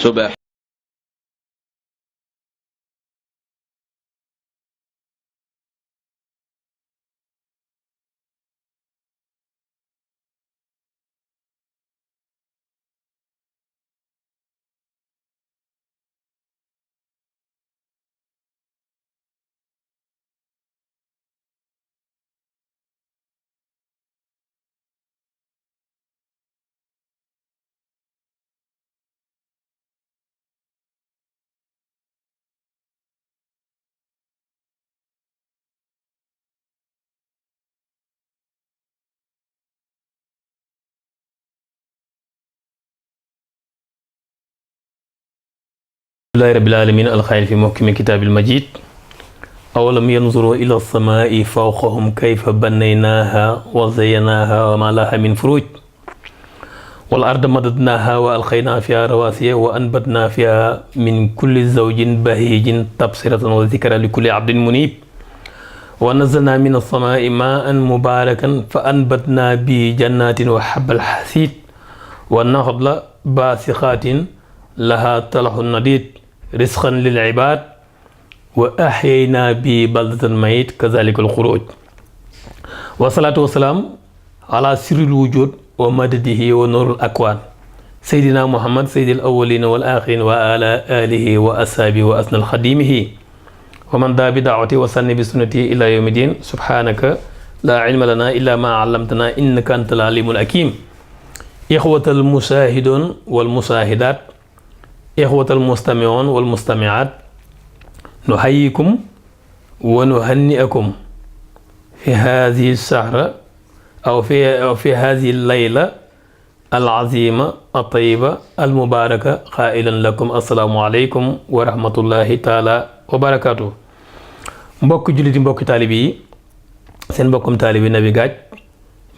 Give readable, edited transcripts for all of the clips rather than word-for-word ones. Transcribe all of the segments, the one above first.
subah alhamdulillahi rabbil alamin alxayr fi muhkimi kitaabil majid awalam yanzuru ila samaa'i fawqahum kayfa banaynaaha wa zayyanaha wa ma laha min furuj wal arda madadnaha wa alxaynaa fiha rawasiya wa anbatna fiha min kulli zawjin bahijin tabsiratan wa zikra li kulli abdin munib wa nazalna min as-samaa'i maa'an mubarakan fa anbatna bi jannatin wa habbal hasid wa naxla baasiqaatin laha talahun nadid risqan lil ibad wa ahyayna bi baldatan mayit kazalika al xuruj wa salaatu wa salaam ala sirril wujud wa madadihi wa nurul akwaan seydina muhammad seydil awwalina wal axirin wa ala alihi wa ashaabi wa asnal xadimihi wa man daa bi daawati wa sanni bi sunnati ila yawmi din subhanaka la ilma lana illa ma allamtana innaka antal alimul hakim ixwatal mushahidun wal mushahidat ixwatal mustamiun wal mustamiat nuxayikum wa nuhanniakum fi hadihi sahra aw fi hadihi layla alazima altayiba almubaraka qailan lakum assalaamu aleykum wa rahmatullahi taala wa barakatuh. mbokk jullit yi mbokki taalibi yi seen mbokkum taalibi Naby Gadj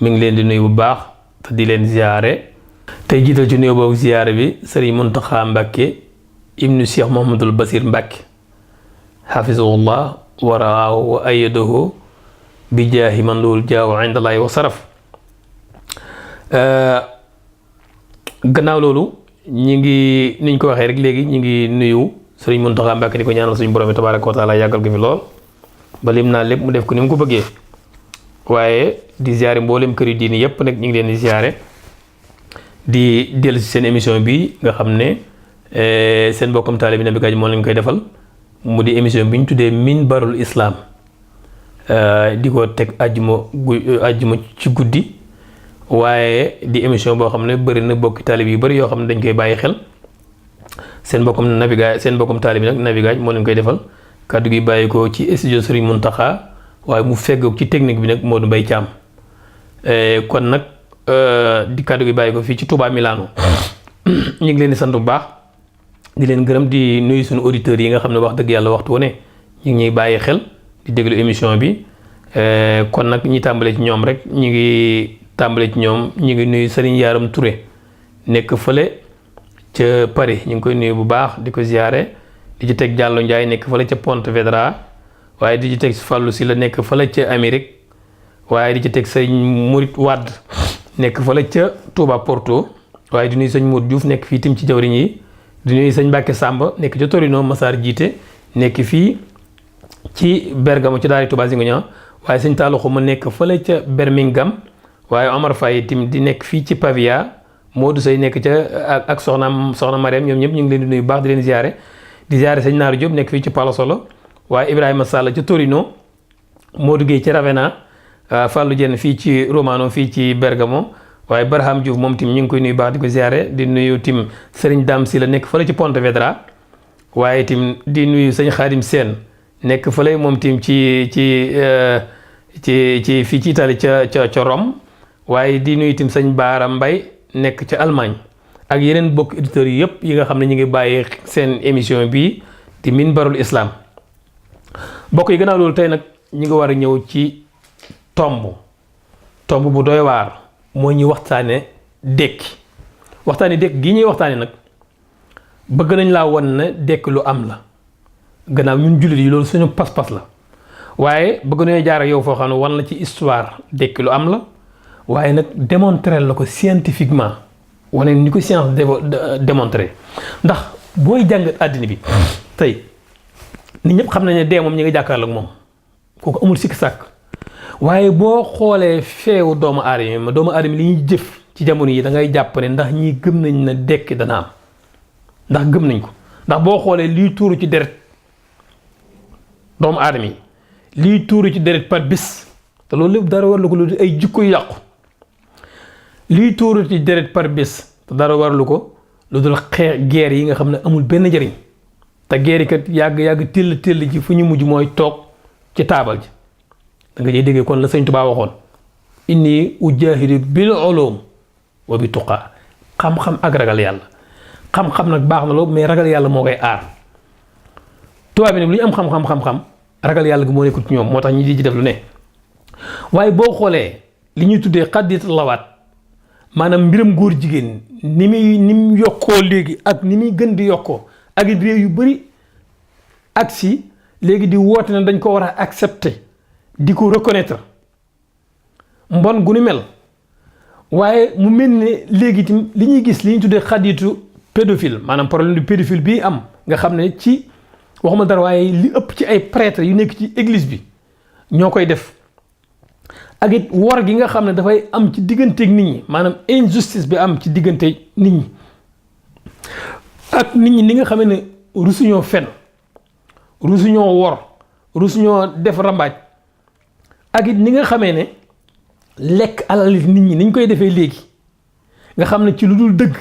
mi ngi leen di nuyu bu baax te di leen ziyaare tey jiital ci nuyu boobu ziyaare bi sëriñ Muntaxa Mbàkke ibnu Cheikh Mouhamadul Basir Mbàkke xafisahullah wa raahu wa ayadahu bi jaahi man loolu jaaw indallaahi wa saraf. gannaaw loolu ñi ngi niñ ko waxee rek léegi ñi ngi nuyu sëriñ Muntaxa Mbàkke di ko ñaanal suñu borom bi tabaaraka wa taala yàggal ko fi lool ba lim naa lépp mu def ko ni mu ko bëggee waaye di ziyaare mboolem kër yu diini yépp nag ñu ngi leen di ziyaare di dellu si seen émission bi nga xam ne seen mbokkam taalibe Naby Gadj moo leen koy defal mu di émission bi ñu tuddee minbarul islam di ko teg àjjuma ci guddi waaye di émission boo xam ne bëri na bokki taalibe yu bëri yoo xam ne dañ koy bàyyi xel seen mbokkam Naby Gadj seen mbokkam taalibe nag Naby Gadj moo leen koy defal kàddu gi bàyyi ko ci studio Serigne Mountakha waaye mu feggoog ci technique bi nag Modou Mbaye Thiam kon nag di kàddu gi bàyyi ko fii ci Touba Milano ñu ngi leen di sant bu baax di leen gërëm di nuyu suñu auditeurs yi nga xam ne wax dëgg yàlla waxtu wu ne ñu ngi ñuy bàyyi xel di déglu émission bi kon nag ñi tàmbale ci ñoom rek ñu ngi tàmbale ci ñoom ñu ngi nuyu Serigne Yaram Touré nekk fële ca Paris ñu ngi koy nuyu bu baax di ko ziyaare di ci teg Diallo Ndiaye nekk fële ca Pontevedra waaye di ci teg Fallou si la nekk fële ca Amérique waaye di ci teg sëñ Murit Wade nekk fële ca Touba Porto waaye di nuyu sëñ Mour Diouf nekk fii tim ci jawriñ yi di nuyu sëñ Mbacke Samba nekk ca Torino Massar jiite nekk fii ci Bergamo ci daari Touba Zingoña waaye sëñ Talla Xuma nekk fële ca Birmingham waaye Omar Faye tim di nekk fii ci Pavia Modou Sey nekk ca ak soxna Mariam ñoom ñëpp ñu ngi leen di nuyu baax di leen ziare di ziare sëñ Naaru Diop nekk fii ci Palo Solo waaye Ibrahima Sall ca Torino Modou Gueye ci Ravenna Fallou Dieng fii ci Romano fii ci Bergamo waaye Barham Diouf moom tim ñu ngi koy nuyu baax di ko ziare di nuyu tim Serigne Dame si la nekk fële ci Pontevedra waaye tim di nuyu sëñ Khadim Sène nekk fële moom tim ci fii ci Italie ca Rome waaye di nuyu tim sëñ Baara Mbay nekk ca Allemagne ak yeneen bokk auditeurs yi yëpp yi nga xam ne ñu ngi bàyyi seen émission bii di minbarul islam bokk yi gannaaw loolu tey nag ñu ngi war a ñëw ci tomb bu doy waar moo ñuy waxtaane dekki waxtaane dekk gi ñuy waxtaane nag bëgg nañ laa won ne dekk lu am la gannaaw ñun jullit yi loolu suñu pas-pas la waaye bëgg nañoo jaar ak yow foo xam ne wan la ci histoire dekk lu am la waaye nag démontrer la ko scientifiquement wane ni ko science démontré ndax booy jàngat àddina bi tey nit ñëpp xam nañ ne dee moom ñi nga jàkkaarloo ak moom kooku amul sikki sàkk waaye boo xoolee feewu doomu aadama li ñuy jëf ci jamono yi da ngay jàpp ne ndax ñii gëm nañ na dekki dana am ndax gëm nañ ko ndax boo xoolee liy tuuru ci deret doomu aadama yi liy tuuru ci deret par bis te loolu lépp dara war lu ko lu ay jikko yu yàqu liy tuuru ci deret par bis te dara warlu ko lu dul guerre yi nga xam ne amul benn njëriñ te guerre yi kat yàgg tëll ji fu ñu mujj mooy toog ci taabal ji da nga jey déggee kon la Sëñ Tuubaa waxoon inni ujaahidu bil ulum wa bi tuqaa xam-xam ak ragal yàlla xam-xam nag baax na loolu mais ragal yàlla moo koy aar tubaab bi nag lu ñu am xam-xam ragal yàlla gi moo nekkul ci ñoom moo tax ñi di ci def lu ne waaye boo xoolee li ñuy tuddee xaddit lawaat maanaam mbiram góor jigéen ni mu yokkoo léegi ak ni muy gën di yokkoo ak it réew yu bëri ak si léegi di woote ne dañ ko war a accepter di ko reconnaître mbon gu ni mel waaye mu mel ne léegi itam li ñuy gis li ñuy tuddee xadditu pédophile maanaam problème du pédophile bii am nga xam ne ci waxuma dara waaye li ëpp ci ay prêtre yu nekk ci église bi ñoo koy def ak it wor gi nga xam ne dafay am ci digganteeg nit ñi maanaam injustice bi am ci diggante nit ñi ak nit ñi ni nga xam ne rusuñoo fen rusuñoo wor rusuñoo def rambaaj ak it ni nga xamee ne lekk alal nit ñi niñ koy defee léegi nga xam ne ci lu dul dëgg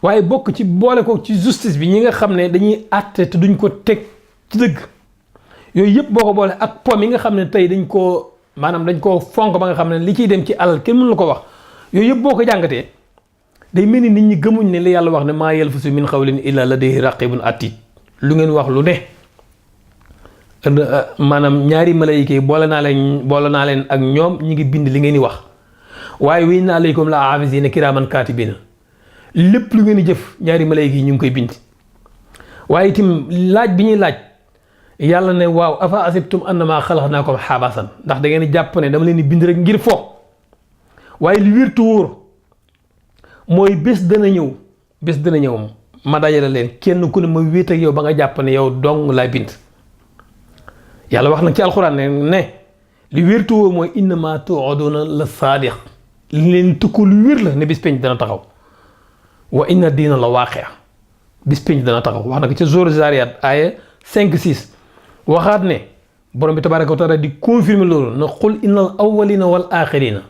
waaye bokk ci boole ko ci justice bi ñi nga xam ne dañuy àtte te duñ ko teg ci dëgg yooyu yëpp boo ko boole ak pom yi nga xam ne tey dañ koo fonk ba nga xam ne li ciy dem ci alal kenn mënu la ko wax yooyu yëpp boo ko jàngatee day mel ni nit ñi gëmuñ ne li yàlla wax ne maa yalfizu min qawlin illaa ladayhi raqibun atid lu ngeen wax lu ne maanaam ñaari malayka yi boole naa leen ak ñoom ñi ngi bind li ngeen di wax waaye wa inna alaykum la haafizina kiraaman kaatibina lépp lu ngeen di jëf ñaari malayka yi ñu ngi koy bind waaye itam laaj bi ñuy laaj yàlla ne waaw afa asibtum annama xalaqnaakum xabasan ndax da ngeen di jàpp ne dama leen di bind rek ngir fo waaye li wértu wóor mooy bés dana ñëw ma dajale leen kenn ku ne ma wéet ak yow ba nga jàpp ne yow dong laay bind yàlla wax nag ci alxuraan ne li wértu wóor mooy innama tu'aduna la saadiq li leen tukku lu wér la ne bis penc dana taxaw wa inna diina la waaqi bis penc dana taxaw wax na ko ca Zoor Zaariyaat aaya 5-6 waxaat ne borom bi tabaaraka wa taala di confirmer loolu na qul innal awwalina wal aaxirina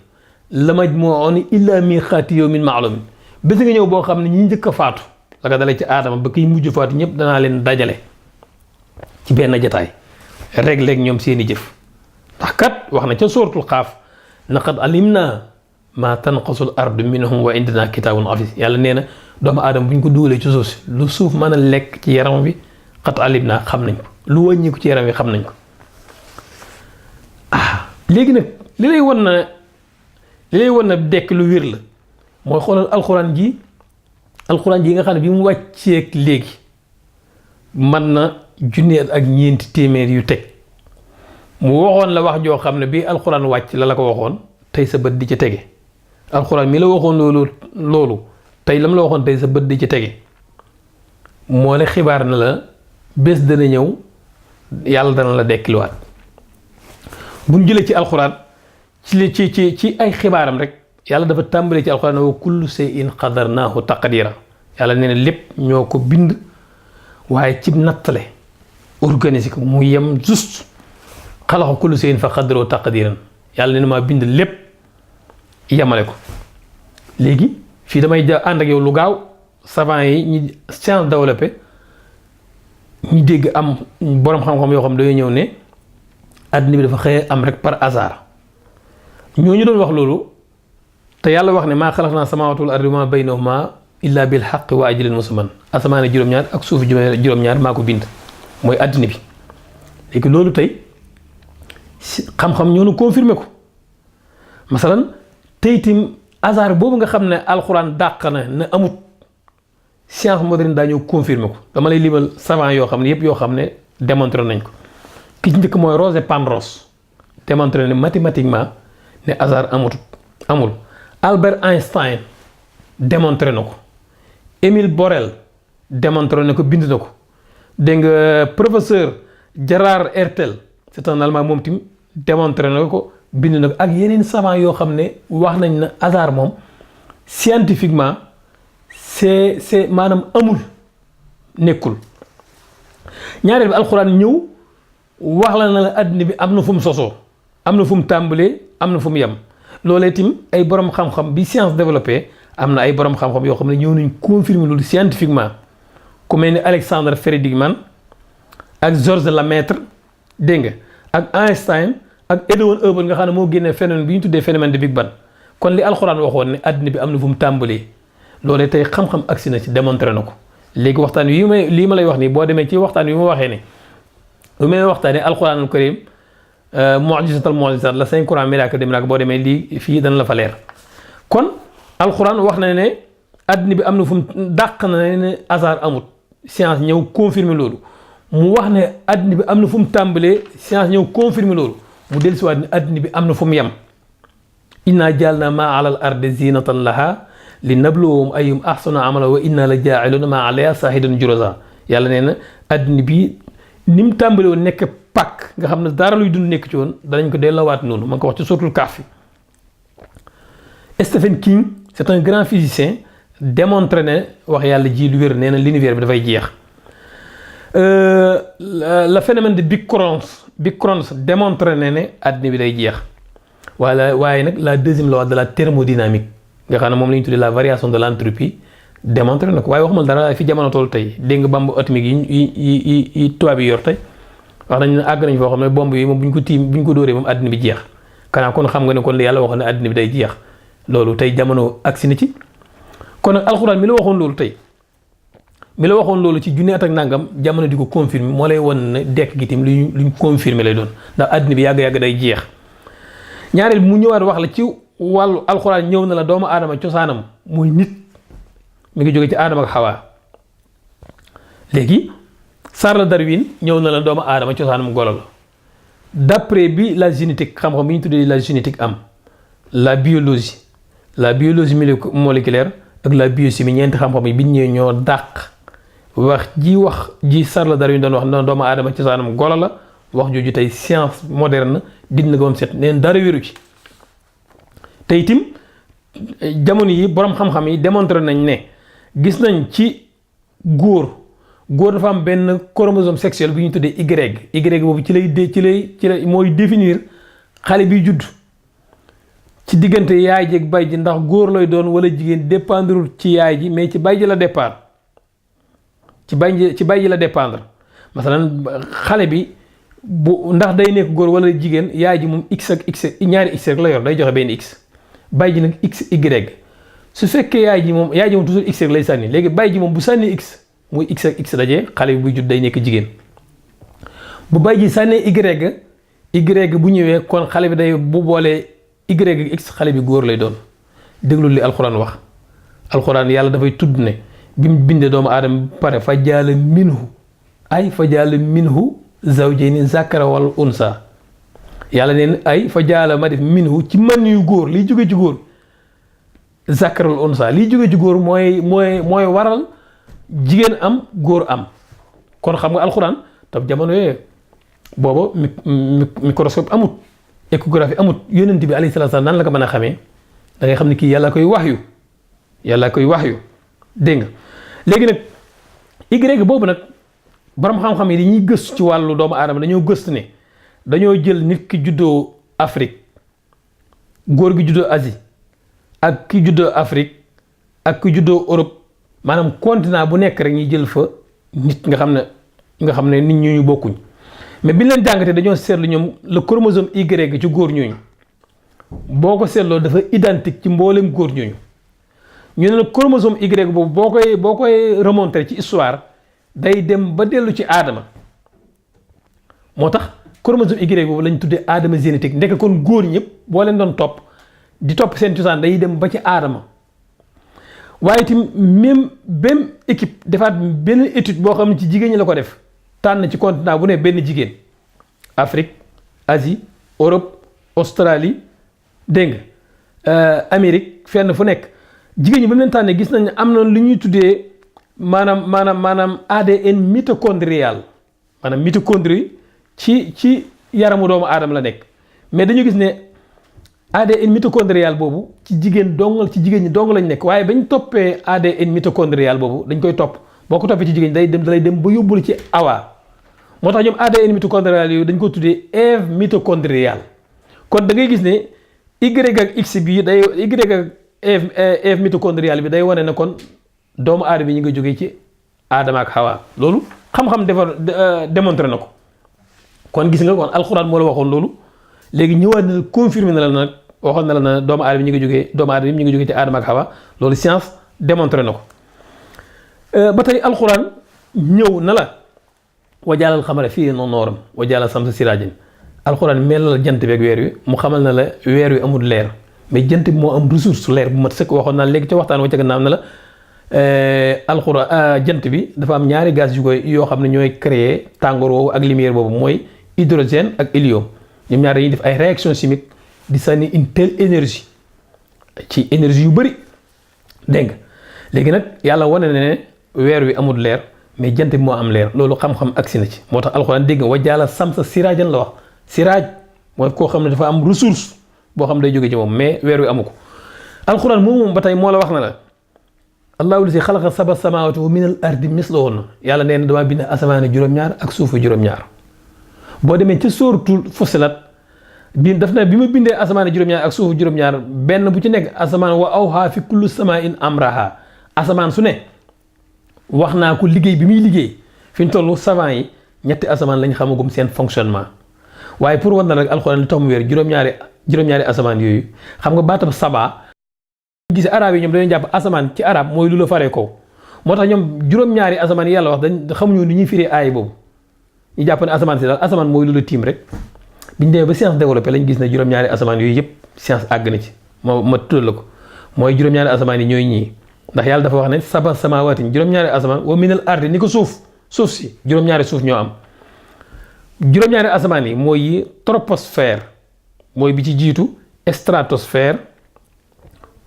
la majmuuna illa miiqaati yawmin ma'luum bés nga ñëw boo xam ne ñi njëkk a faatu la ko dalee ci aadama ba kiy mujj faatu ñëpp danaa leen dajale ci benn jataay rek léeg ñoom seeni jëf ndax kat wax na ca sóoratul Qaaf laqad alimna ma tanqasul ardu minhum wa indana kitaabun hafiz yàlla nee na doomu aadama bu ñu ko dugalee ci suuf si lu suuf mën a lekk ci yaram bi xat alimna xam nañ ko lu wàññiku ci yaram wi xam nañ ko léegi nag li lay wan na dekk lu wér la mooy xoolal alxuraan ji nga xam ne bi mu wàcceeg léegi man na junni at ak ñeenti téeméer yu teg mu waxoon la wax joo xam ne bii alxuraan wàcc la ko waxoon tey sa bët di ci tege alxuraan mi la waxoon loolu tey lam la waxoon tey sa bët di ci tege moo ne xibaar na la bés dana ñëw yàlla dana la dekkiluwaat buñ jëlee ci alxuraan ci ay xibaaram rek yàlla dafa tàmbalee ci alxuraan wa kullu shay'in qadarnaahu taqdira yàlla nee na lépp ñoo ko bind waaye cib nattale organiser ko mu yem juste xalaqa kullu shay'in fa qaddarahu taqdiran yàlla nee na maa bind lépp yemale ko léegi fii damay ànd ak yow lu gaaw savant yi ñi science développé ñu dégg am boroom xam-xam yoo xam dañoo ñëw ne àddina bi dafa xëy am rek par hasard ñooñu doon wax loolu te yàlla wax ne maa xalaqnaa samaawaati wal arda wa maa baynahumaa illaa bil haqqi wa ajalin musamman asamaane juróom-ñaar ak suuf juróom-ñaar maa ko bind mooy àddina bi léegi loolu tey xam-xam ñoo nu confirmé ko masalan tey tim hasard boobu nga xam ne alxuraan dàq na amut science moderne daa ñëw confirmé ko dama lay limal savant yoo xam ne yëpp yoo xam ne démontré nañ ko ki ci njëkk mooy Roger Penrose démontré ne mathématiquement ne hasard amul Albert Einstein démontré na ko. Émile Borel démontré na ko, bind na ko. dégg nga professeur Gerhard Ertel c'est un allemand moom tim démontré na ko, bind na ko, ak yeneen savant yoo xam ne wax nañ na hasard moom scientifiquement c'est maanaam amul, nekkul. ñaareel bi alxuraan ñëw wax la na la àddina bi am na fu mu sosoo, am na fu mu tàmbalee, am na fu mu yem. loolee tim ay borom xam-xam bi science développé, am na ay borom xam-xam yoo xam ne ñëw nañ confirmer loolu scientifiquement, ku mel ni Alexander Fredingman ak Georges Lemaître, dégg nga, ak Einstein ak Edwin Hubble nga xam ne moo génnee phénomène bi ñu tuddee phénomène de Big Bang. kon li alxuraan waxoon ne àddina bi am na fu mu tàmbalee, loolee tey xam-xam agsi na ci, démontré na ko. léegi waxtaan wi lii ma lay wax nii boo demee ci waxtaan wi ma waxee ne lu may waxtaanee alxuraanul karim mu'jizatul mu'jizat la 5 courant miracle de miracle, boo demee lii fii dana la fa leer. kon alxuraan wax na ne àddina bi am na fu mu dàq na ne hasard amut, science ñëw confirmer loolu. mu wax ne àddina bi am na fu mu tàmbalee, science ñëw confirmer loolu. mu dellusiwaat ne àddina bi am na fu mu yem. inna ja'alna ma ala al ardi zinatan laha li nabluwahum ayyuhum ahsanu amala wa inna la ja'iluna ma alayha sahidan juraza. yàlla nee na àddina bi ni mu tàmbalee woon nekk pàkk nga xam ne dara luy dund nekk ci woon, danañ ko delloowaat noonu. ma ngi ko wax ci suratul Kahf. Stephen King c'est un grand physicien, démontré ne wax yàlla ji lu wér, nee na l'univers bi dafay jeex. Le phénomène de Big Crunch démontré ne àddina bi day jeex. waaye nag la deuxième loi de la thermodynamique nga xam ne moom la ñu tuddee la variation de l'entropie démontré na ko. waaye waxumal dara fi jamono toll tey, dégg nga bombe atomique yi tubaab yi yor tey, wax nañ ne àgg nañ foo xam ne bombe yi moom bu ñu ko dóoree moom àddina bi jeex. kanaa kon xam nga ne kon li yàlla waxoon ne àddina bi day jeex, loolu tey jamono agsi na ci. kon nag alxuraan mi la waxoon loolu tey, mi la waxoon loolu ci junne at ak nangam, jamono di ko confirmer, moo lay won ne dekk gi tim luñ confirmer lay doon, ndax àddina bi yàgg-yàgg day jeex. ñaareel bi mu ñëwaat wax la ci wàllu alxuraan, ñëw na la doomu aadama cosaanam muy nit, mi ngi jóge ci aadama ak xawaa. léegi Charles Darwin ñëw na la doomu aadama cosaanam golo la. d'après bi la génétique, xam-xam bi ñu tuddee la génétique am, la biologie moléculaire ak la biochimie, ñeenti xam-xam yi bi ñu ñëwee ñoo dàq wax ji Charles Darwin doon wax na doomu aadama cosaanam golo la. wax jooju tey science moderne dina ko set, neen dara wéru ci. te itam jamono yi borom xam-xam yi démontré nañ ne gis nañ ci góor dafa am benn chromosome sexuel bu ñu tuddee Y boobu ci lay mooy définir xale bi judd ci diggante yaay ji ak bay ji, ndax góor lay doon wala jigéen dépendre ci yaay ji, mais ci bay ji la dépendre. ci bay ji la dépendre. masalan xale bi bu ndax day nekk góor wala jigéen, yaay ji moom x ak x ñaari x rek la yor, day joxe benn x. bay ji nag x y. su fekkee yaay ji moom toujours x rek lay sànni, léegi bay ji moom bu sànni x muy x ak x dajee, xale bi buy judd day nekk jigéen. bu bay ji sànnee y bu ñëwee, kon xale bi day bu boolee y ak x, xale bi góor lay doon. déglu li alxuraan wax. alxuraan yàlla dafay tudd ne bi mu bindee doomu aadama pare fa jaala minhu zawjayni zakara wal unsa. yàlla neen fa jaala ma def minhu ci man yu góor, liy jóge ci góor, zakara wal unsa, liy jóge ci góor mooy waral jigéen am góor am. kon xam nga alxuraan tab jamono yooyu booba microscope amut, échographie amut, yonent bi alayhi salaatu salaam nan la ko mën a xamee? da ngay xam ne kii yàlla koy waxyu, dégg nga. léegi nag Y boobu nag borom xam-xam yi dañuy gëstu ci wàllu doomu aadama, dañoo gëstu ne dañoo jël nit ki juddoo Afrique, góor gi juddoo Asie, ak ki juddoo Afrique ak ki juddoo Europe, maanaam continent bu nekk rek ñuy jël fa nit nga xam ne nit ñu bokkuñ. mais bi ñu leen jàngatee dañoo seetlu ñoom le chromosome Y ci góor ñooñu boo ko seetloo dafa identique ci mboolem góor ñooñu. ñu ne la chromosome Y boobu boo koy remonter ci histoire day dem ba dellu ci aadama. moo tax chromosome Y boobu lañ tuddee aadama génétique, ndekk kon góor ñëpp boo leen doon topp di topp seen cosaan day dem ba ci aadama. waaye itam même équipe defaat benn étude boo xam ne ci jigéen ñi la ko def, tànn ci continent bu ne benn jigéen, Afrique, Asie, Europe, Australie, dégg nga Amérique, fenn fu nekk. jigéen ñi ba mu leen tànnee gis nañ ne am na lu ñuy tuddee maanaam ADN mitochondrial maanaam mitochondrie ci yaramu doomu aadama la nekk mais dañu gis ne ADN mitochondrial boobu ci jigéen ñi dong lañ nekk waaye bañ toppee ADN mitochondrial boobu dañ koy topp boo ko toppee ci jigéen ñi dalay dem ba yóbbul ci awa moo tax ñoom ADN mitochondrial yooyu dañ ko tuddee Ève mitochondrial kon da ngay gis ne Y ak X bi day Y ak Ève mitochondrial bi day wane ne kon doomu aadama bi ñu ngi jógee ci Adama ak Hawa loolu xam-xam démontré na ko kon gis nga kon alxuraan moo la waxoon loolu léegi ñëwaat na confirmé na la nag waxoon na la na doomu aadama bi ñu ngi jógee ci Adama ak Hawa loolu science démontré na ko ba tey alxuraan ñëw na la wajaalal xamara fii noonu nooram wajaalal samsa siraajin alxuraan melal jant bi ak weer wi mu xamal na la weer wi amul leer mais jant bi moo am ressource leer bu mat sëkk waxoon naa léegi ca waxtaan wa ca gannaaw na la alxuraan jant bi dafa am ñaari gaz yoo xam ne ñooy créer tàngoor woowu ak lumière boobu mooy hydrogène ak hélium ñoom ñaar dañuy def ay réaction chimique di sànni une telle énergie ci énergie yu bëri dégg nga léegi nag yàlla wane na ne weer wi amul leer mais jant bi moo am leer loolu xam-xam agsi na ci moo tax alxuraan dégg nga wajaala samsa siraajan la wax siraaj mooy koo xam ne dafa am ressource boo xam day jóge ci moom mais weer wi amu ko alxuraan moom ba tey moo la wax na la allahu lasi xalaqa saba samawati wa min al ardi mislahunna yàlla nee na damaa bind asamaani juróom-ñaar ak suufu juróom-ñaar boo demee ci sóoratul Fussilat daf na bi ma bindee asamaani juróom-ñaar ak suufu juróom-ñaar benn bu ci nekk asamaan wa awhaa fi kulli samaa'in amraha asamaan su ne wax naa ko liggéey bi muy liggéey fi ñu toll savant yi ñetti asamaan lañ xamagum seen fonctionnement waaye pour war na rek alxuraan li tax mu weer juróom-ñaari asamaan yooyu xam nga baatam saba gis arab yi ñoom dañoo jàpp asamaan ci arab mooy lu la faree kaw moo tax ñoom juróom-ñaari asamaan yi yàlla wax dañ xamuñu ni ñuy firee aay boobu ñu jàpp ne asamaan si daal asamaan mooy lu la tiim rek biñu demee ba science développé lañ gis ne juróom-ñaari asamaan yooyu yëpp science àgg na ci ma tuddal la ko mooy juróom-ñaari asamaan yi ñooy ñii ndax yàlla dafa wax ne saba samawaatin juróom-ñaari asamaan wa minal ardi ni ko suuf si juróom-ñaari suuf ñoo am juróom-ñaari asamaan yi mooy troposphère mooy bi ci jiitu stratosphère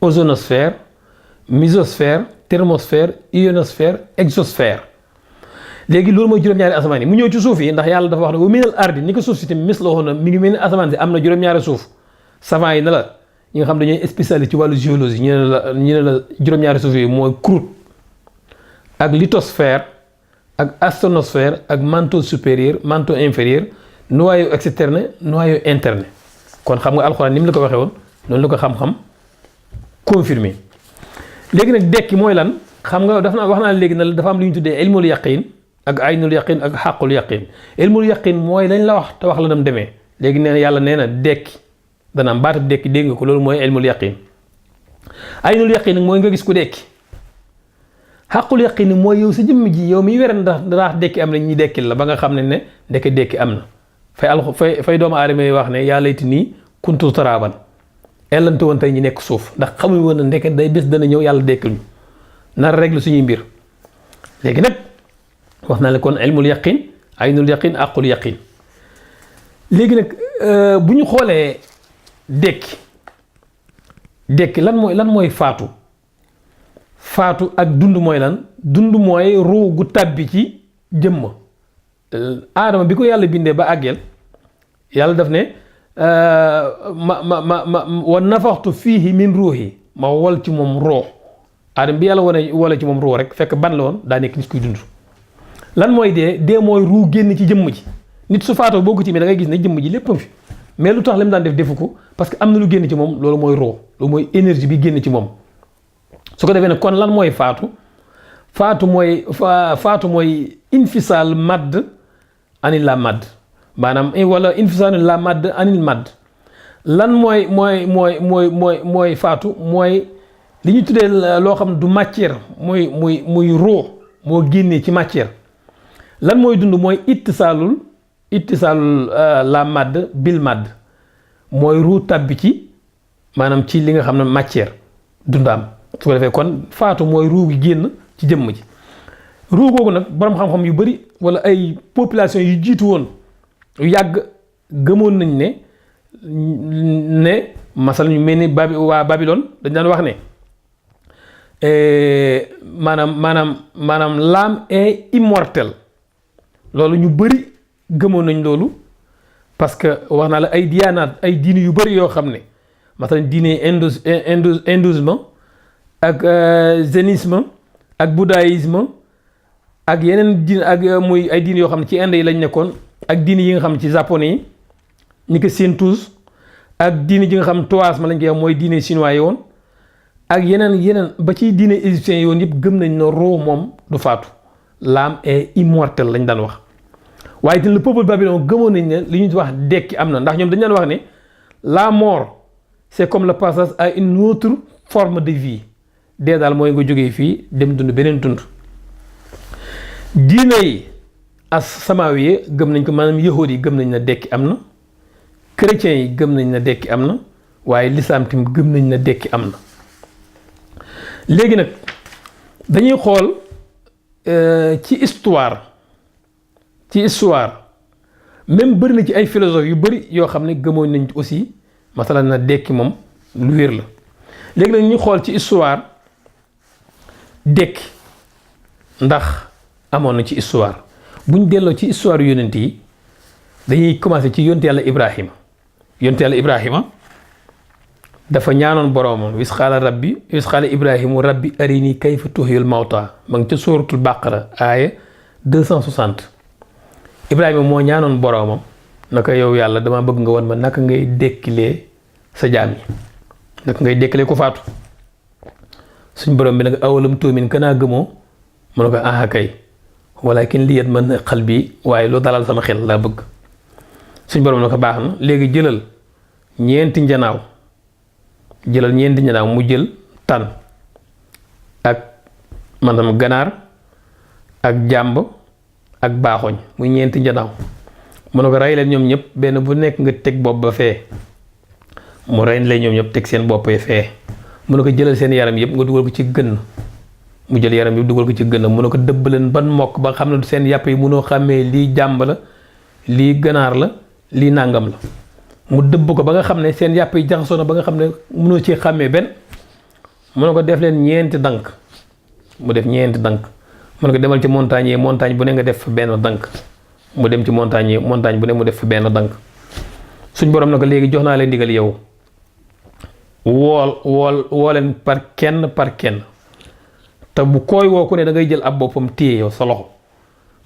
ozonosphère mésosphère thermosphère ionosphère exosphère léegi loolu mooy juróom-ñaari asamaan yi mu ñëw ci suuf yi ndax yàlla dafa wax ne wa minal ardi ni ko suuf si tamit mis la waxoon na mi ngi mel ni asamaan si am na juróom-ñaari suuf savant yi na la ñi nga xam dañuy spécialisé ci wàllu géologie ñu ne la juróom-ñaari suuf yi mooy croûte ak lithosphère ak asténosphère ak manteau supérieur manteau inférieur noyau externe noyau interne kon xam nga alxuraan ni mu la ko waxee woon noonu la ko xam-xam confirmé léegi nag dekki mooy lan xam nga wax naa léegi na dafa am lu ñu tuddee ilmul yaqin ak aynul yaqin ak xaqul yaqin ilmul yaqin mooy lañ la wax te wax la nam demee léegi nee na yàlla nee na dekki dana am baatab dekki dégg nga ko loolu mooy ilmul yaqin aynul yaqin nag mooy nga gis ku dekki xaqul yaqin mooy yow sa jëmm ji yow miy wér ndax dekki am na ñi dekkil la ba nga xam ne ndeke dekki am na fay doomu aadama yi wax ne yaa layti nii kuntu taraban ellante woon tey ñi nekk suuf ndax xamuñ woon na ndeke day bés dana ñëw yàlla dekkil ñu nar règle suñuy mbir léegi nag wax naa la kon ilmul yaqin aynul yaqin aqul yaqin léegi nag bu ñu xoolee dekki lan mooy faatu ak dund mooy lan dund mooy ruu gu tàbbi ci jëmm aadama bi ko yàlla bindee ba àggeel yàlla daf ne wa nafaxtu fiihi min ruuhi ma wol ci moom roo aadama bi yàlla wala ci moom roo rek fekk ban la woon daa nekk nit kuy dund lan mooy dee mooy ruu génn ci jëmm ji nit su faatoo boo ko tiimee da ngay gis ne jëmm ji léppam fi mais lu tax li mu daan defu ko parce que am na lu génn ci moom loolu mooy roo loolu mooy énergie bi génn ci moom su ko defee nag kon lan mooy faatu mooy infisaal madd anil la madd maanaam wala infisaal la madd anil madd lan mooy faatu mooy li ñu tuddee loo xam du matière muy roo moo génnee ci matière lan mooy dund mooy ittisaalul la madd bil madd mooy ruu tàbbi ci maanaam ci li nga xam ne matière dundaam su ko defee kon faatu mooy ruu gi génn ci jëmm ji ruu googu nag borom xam-xam yu bari wala ay population yu jiitu woon yu yàgg gëmoon nañ ne masal ñu mel ni waa Babylone dañ daan wax ne maanaam l'âme est immortelle loolu ñu bëri gëmoon nañ loolu parce que wax naa la ay diyaanaat ay diine yu bëri yoo xam ne masalan diine hindouisme ak jainisme ak bouddhisme ak yeneen diine ak muy ay diine yoo xam ne ci Inde yi lañ nekkoon ak diine yi nga xam ci japonais yi ñi ko Shintoïsme ak diine ji nga xam taoïsme lañ koy wax mooy diine chinois yi woon ak yeneen ba ci diine égyptien yi woon yëpp gëm nañ ne roo moom du faatu l'âme est immortelle lañ daan wax waaye itam le peuple babylone gëmoon nañ ne li ñuy wax dekki am na ndax ñoom dañ daan wax ne la mort c'est comme le passage à une autre forme de vie dee daal mooy nga jógee fii dem dund beneen dund diine yi as samaawi yi gëm nañ ko maanaam yahuud yi gëm nañ ne dekki am na chrétiens yi gëm nañ ne dekki am na waaye lislaam tim gëm nañ ne dekki am na léegi nag dañuy xool ci histoire même bëri na ci ay philosophes yu bëri yoo xam ne gëmoon nañ aussi masalan na dekki moom lu wér la léegi nag ñu xool ci histoire dekki ndax amoon na ci histoire buñ delloo ci histoire yonent yi dañuy commencé ci yonent yàlla Ibrahima dafa ñaanoon boroomam wis xaala ibrahimu rabbi arini kayfa tuhyil mawta ma ngi ca sóoratul baqara aaya 260 Ibrahima moo ñaanoon boroomam naka yow yàlla dama bëgg nga won ma naka ngay dekkilee sa jaam yi naka ngay dekkilee ko faatu suñ borom bi nag awalam tuumin kanaa gëmoo mu ne ko aha kay walakin liyat man xal bi waaye lu dalal sama xel laa bëgg suñ borom na ko baax na léegi jëlal ñeenti njanaaw mu jël tan ak maanaam ganaar ak jàmb ak baaxoñ muy ñeenti njanaaw mu ne ko rey leen ñoom ñëpp benn bu nekk nga teg bopp ba fee mu rey leen ñoom ñëpp teg seen bopp fee mu ne ko jëlal seen yaram yëpp nga dugal ko ci gën mu jël yaram yëpp dugal ko ci gën mu ne ko dëbb leen ban mokk ba xam ne seen yàpp yi mënoo xàmmee lii jàmb la lii ganaar la lii nàngam la mu dëbb ko ba nga xam ne seen yàpp yi jaxasoo na ba nga xam ne mënoo ci xàmmee benn mu ne ko def leen ñeenti dank mu def ñeenti dank mu ne ko demal ci montagne bu ne nga def fa benn dank mu dem ci montagne bu ne mu def fa benn dank suñ borom na ko léegi jox naa leen ndigal yow woo leen par kenn te bu koy woo ku ne da ngay jël ab boppam téye yow sa loxo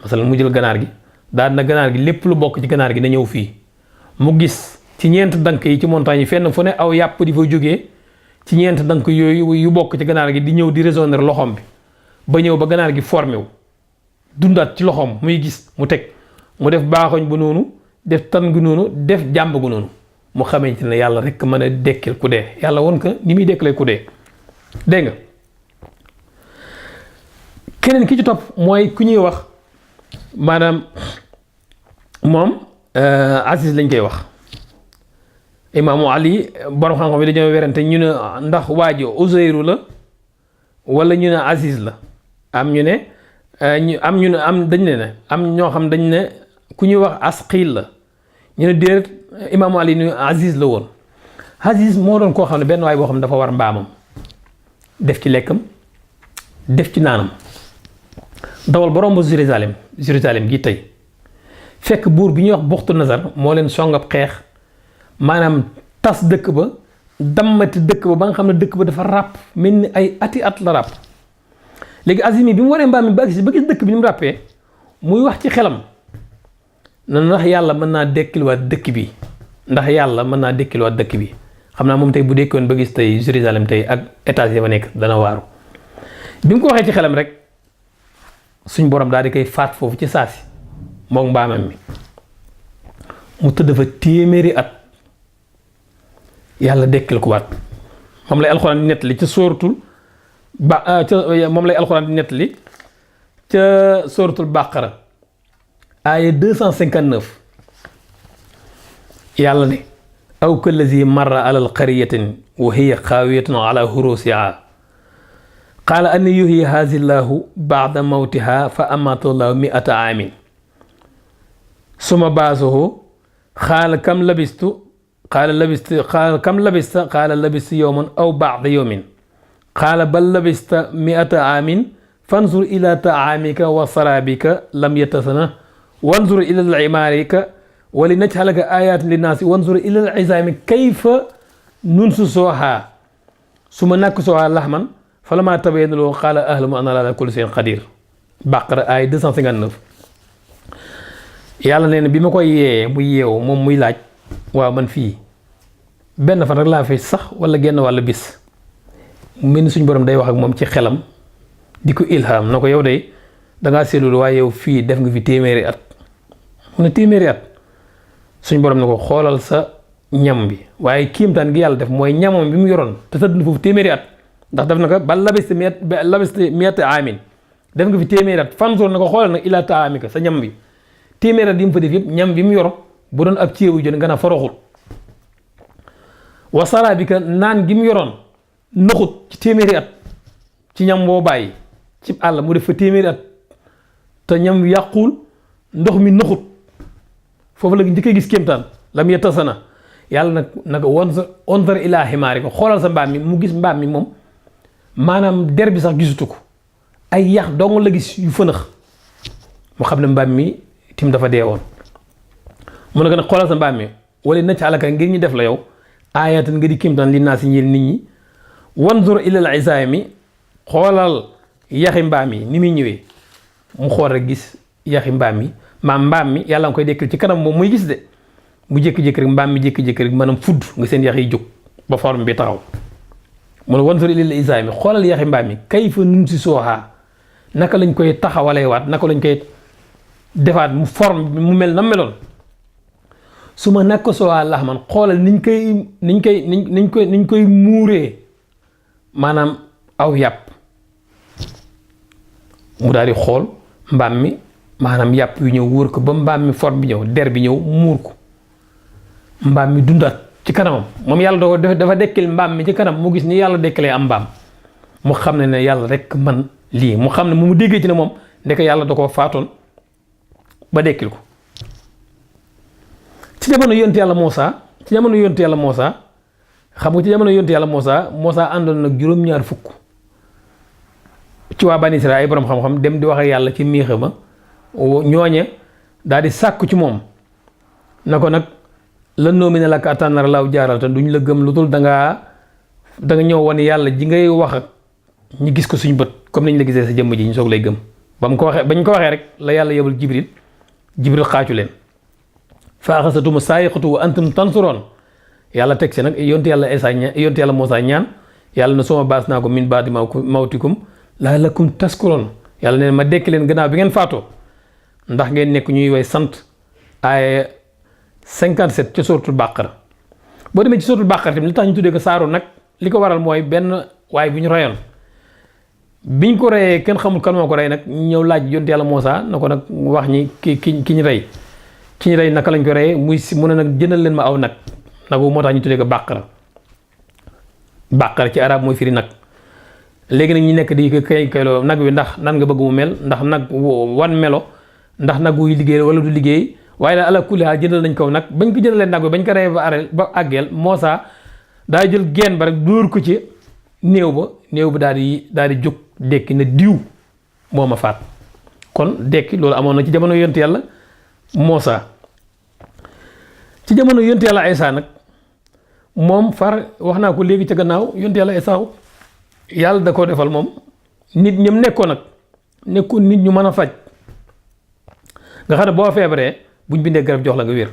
masalan mu jël ganaar gi daal na ganaar gi lépp lu bokk ci ganaar gi na ñëw fii mu gis ci ñeent dank yi ci montagne yi fenn fu ne aw yàpp di fa jógee ci ñeent dank yooyu yu bokk ci ganaar gi di ñëw di résonner loxoom bi ba ñëw ba ganaar gi formé wu dundaat ci loxoom muy gis mu teg mu def baaxoñ bu noonu def tan gu noonu def jàmb gu noonu mu xamante ne yàlla rek mën a dekkil ku dee yàlla won ko ni muy dekkalee ku dee dégg nga keneen ki ci topp mooy ku ñuy wax maanaam moom Aziz lañ koy wax imaamu Ali borom xam-xam yi dañoo werante ñu ne ndax waajo Uzayru la wala ñu ne Aziz la am ñu ne dañ ne am ñoo xam dañ ne ku ñuy wax Asqil la ñu ne déet imaamu Ali ñu Aziz la woon Aziz moo doon koo xam ne benn waay boo xam ne dafa war mbaamam def ci lekkam def ci naanam dawal borom ba Jérusalem gi tey fekk buur bi ñuy wax Buxtu Nasar moo leen songab xeex maanaam tas dëkk ba dammati dëkk ba nga xam ne dëkk ba dafa ràpp mel ni ay ati at la ràpp léegi Azimi bi mu waree mbaam mi ba gis dëkk bi ni mu ràppee muy wax ci xelam na ndax yàlla mën naa dekkiliwaat dëkk bi xam naa moom tey bu dekkoon ba gis tey Jérusalem tey ak étage yi fa nekk dana waaru bi mu ko waxee ci xelam rek suñ borom daal di koy faat foofu ci saasi moom mbaamam mi mu tëdd fa téeméeri at yàlla dekkil ko waat moom lay alxuraan di nettali ca sóoratul baqara aaya 259 yàlla ne aw kallazi marra alal qaryatin wa hiya xaawiyatun ala hurusiha qaala anna yuhyi haazhi llaahu ba'da mawtiha fa amaatahu llaahu mi'ata aamin summa ba'athahu qaala kam labista qaala labistu yawman aw ba'da yawmin qaala bal labista mi'ata aamin fanzur ila taamika wa sarabika lam yatasana wanzur ila limaarika wa li najxalaka ayatin linnaasi wanzur ila lizaami kayfa nunsusuha suma naksuha lahman falamma tabayyana lahu qaala a'lamu anna Allaha ala kulli shay'in qadir. Baqara ay 259. yàlla nee na bi ma koy yee muy yeewu moom muy laaj waaw man fii benn fan rek laa fi sax wala genn wàll bis mel ni suñu borom day wax ak moom ci xelam di ko ilham na ko yow day dangaa seetlu waaye yow fii def nga fi téeméeri at mu ne téeméeri at suñu borom ne ko xoolal sa ñam bi waaye kiimtaan gi yàlla def mooy ñamam bi mu yoroon te tëdd na foofu téeméeri at ndax def na ko ba labiste miat aamin def nga fi téeméeri at fansoor na ko xoolal nag ila taamika sa ñam bi téeméeri at yi mu fa def yëpp ñam bi mu yor bu doon ab ceebu jën nga na foroxul wasara bi ka naan gi mu yoroon naxut ci téeméeri at ci ñam boo bàyyi ci àll mu def fa téeméeri at te ñam wi yàquwul ndox mi naxut foofu la njëkkee gis kéemtaan lam yatasana yàlla nag wanzur ilaa himaari ko xoolal sa mbaam mi mu gis mbaam mi moom maanaam der bi sax gisutu ko ay yax dong la gis yu fënax mu xam ne mbaam mi tim dafa dee woon mu ne ko nag xoolal sa mbaam mi wala naj'alaka ngir ñu def la yow aayatan nga di kéemtaan li naa si ñeel nit ñi wanzur ilal izaami xoolal yaxi mbaam yi ni muy ñëwee mu xool rek gis yaxi mbaam yi mbaam mi yàlla nga koy dekkal ci kanam moom muy gis de mu jékki-jékki rek mbaam mi jékki-jékki rek maanaam fudd nga seen yax yi jóg ba forme bi taxaw mu ne wanzur ilal izaami xoolal yaxi mbaam yi kayfa nunsisuhaa naka lañ koy taxawalee waat naka lañ koy defaat mu forme mu mel na meloon su ma nekk soo laxman xoolal niñ koy muuree maanaam aw yàpp mu daal di xool mbaam mi maanaam yàpp yu ñëw wóor ko ba mbaam mi forme bi ñëw der bi ñëw muur ko mbaam mi dundaat ci kanamam moom yàlla dafa dekkil mbaam mi ci kanam mu gis ni yàlla dekkalee am mbaam mu xam ne yàlla rek man lii mu xam ne mu déggee ci ne moom ndeke yàlla da koo faatoon ba dekkil ko ci jamono yonent yàlla Muusaa xam nga ci jamono yonent yàlla Muusaa àndoon nag juróom-ñaar fukk ci waa Bani Israayil ay borom xam-xam dem di wax ak yàlla ci miixa ma ñooñe daal di sàkku ci moom na ko nag lan nu'mina laka hattaa nara Allaaha jahratan duñ la gëm lu dul da nga ñëw wane yàlla ji ngay wax ak ñu gis ko suñu bët comme niñ la gisee sa jëmm ji ñu soog lay gëm bañ ko waxee rek la yàlla yebal Jibril xaacu leen fa axasatum saa'iqatu wa antum tansuroon yàlla teg si nag yonte yàlla Muusaa ñaan yàlla na suma baas naa ko min ba'di mawtikum la'allakum tashkuroon yàlla neen ma dekk leen gannaaw bi ngeen faatoo ndax ngeen nekk ñuy way sant aaya 57 ci suratul Baqara boo demee ci suratul Baqara tamit li tax ñu tuddee ko saaru nag li ko waral mooy benn waaye bu ñu reyoon biñ ko reyee kenn xamul kan moo ko rey nag ñëw laaj yonte yàlla Muusaa na ko nag wax ñi ki ñu rey naka lañ ko reyee mu ne nag jëndal leen ma aw nag nagu moo tax ñu tuddee ko Baqara ci arab mooy firi nag léegi nag ñu nekk di kayloo nag wi ndax nan nga bëgg mu mel ndax nag wan melo ndax nag wuy liggéey wala du liggéey waaye daal ala kulli haal jëndal nañ kaw nag bañ ko jëndalee nag bi bañ ko reyee ba àggeel Muusaa daa jël geen ba rek dóor ko ci néew ba daal di jóg dekki na diw moo ma faat kon dekki loolu amoon na ci jamono yonent yàlla Muusaa ci jamono yonent yàlla Isaa nag moom far wax naa ko léegi ca gannaaw yonent yàlla Isaa yàlla da koo defal moom nit ñëm nekkoon nag nekkoon nit ñu mën a faj nga xam ne boo feebaree buñ bindee garab jox la nga wér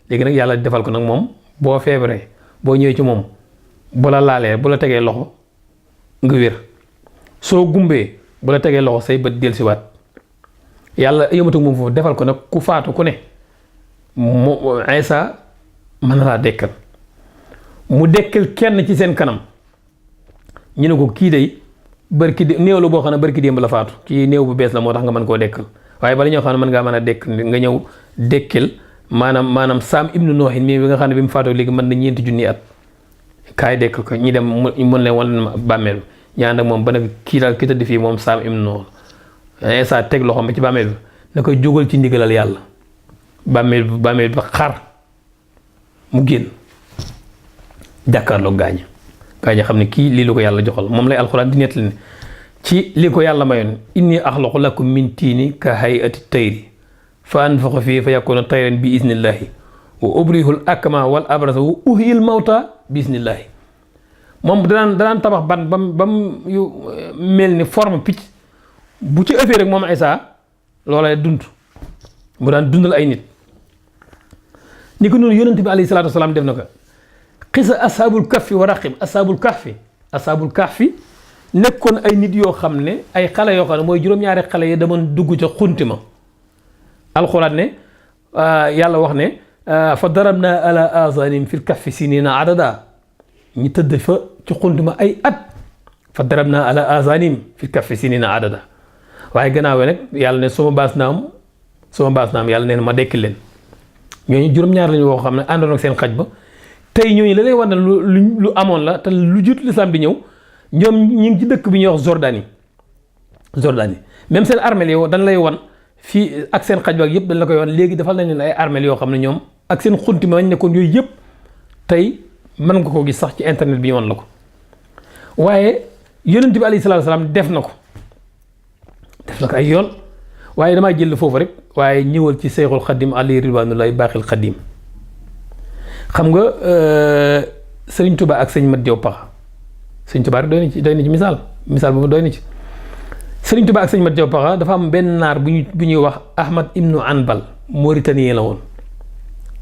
léegi nag yàlla defal ko nag moom boo feebaree boo ñëwee ci moom bu la laalee bu la tegee loxo nga wér soo gumbee bu la tegee loxo say bët dellusiwaat yàlla yëmatu moom foofu defal ko nag ku faatu ku ne mu Isaa mën na laa dekkal mu dekkal kenn ci seen kanam ñu ne ko kii day néew la boo xam ne barki démb la faatu kii néew bu bees la moo tax nga mën koo dekkal waaye bala ñoo xam ne mën ngaa mën a dekk nga ñëw dekkal maanaam Saam ibnu Noohin mii bi nga xam ne bi mu faatoo léegi mën na 4 junni at kaay dekkal ko ñi dem mën leen wan bàmmeel bi ñaan ak moom ba nag kii daal ki tëdd fii moom Saam ibnu Noohin Isaa teg loxoom ba ci bàmmeel bi na koy jógal ci ndigalal yàlla bàmmeel bi xar mu génn jàkkaarloog gaañ gaa ñi xam ne kii lii lu ko yàlla joxal moom lay alxuraan di nettali ne ci li ko yàlla mayoon inni axlaqu lakum min tiini ka hayati tayri fa anfaxu fii fa yakuna tayran bi isnillahi wa ubrihul akma wal abrasa wa uhyil mawta bi isnillahi moom danaan tabax ban bam yu mel ni forme picc bu ci ëffee rek moom Isaa loola dund mu daan dundal ay nit ni ko noonu yonent bi alayhi salaatu wasalaam def na ko xisa asaabul kahfi wa raqib asaabul kahfi nekkoon ay nit yoo xam ne ay xale yoo xam ne mooy juróom-ñaari xale yi demoon dugg ca xunti ma alxuraan ne yàlla wax ne fa darabna ala azanim fil kahfi sinina adada ñi tëdd fa ci xunti ma ay at fa darabna ala azanim fil kahfi sinina adada waaye gannaaw nag yàlla ne suma baas naam yàlla nee na ma dekkil leen ñooñu juróom-ñaar lañu woo xam ne àndoon ak seen xaj ba tey ñooñu la lay war na lu amoon la te lu jut lislaam di ñëw ñoom ñi ngi ci dëkk bi ñuy wax Jordanie même seen armeel yow dañ lay wan fii ak seen xaj ba ak yëpp dañ la koy wan léegi defal nañ leen ay armeel yoo xam ne ñoom ak seen xunti ma nañ nekkoon yooyu yëpp tey mën nga ko gis sax ci internet bi ñu wan la ko waaye yonent bi alayhi salaatu wasalaam def na ko ay yoon waaye damaa jël foofu rek waaye ñëwal ci Seyxul Xadim alayhi ridwanullahi baaxil Xadim xam nga sëriñ Tuba ak sëñ Mat Jaw Paxa sëñ Tuba rek doy na ci misaal boobu doy na ci sëriñ Tuba ak sëñ Mat Jaw Paxa dafa am benn naar bu ñuy wax Ahmad ibnu Anbal Mauritanien la woon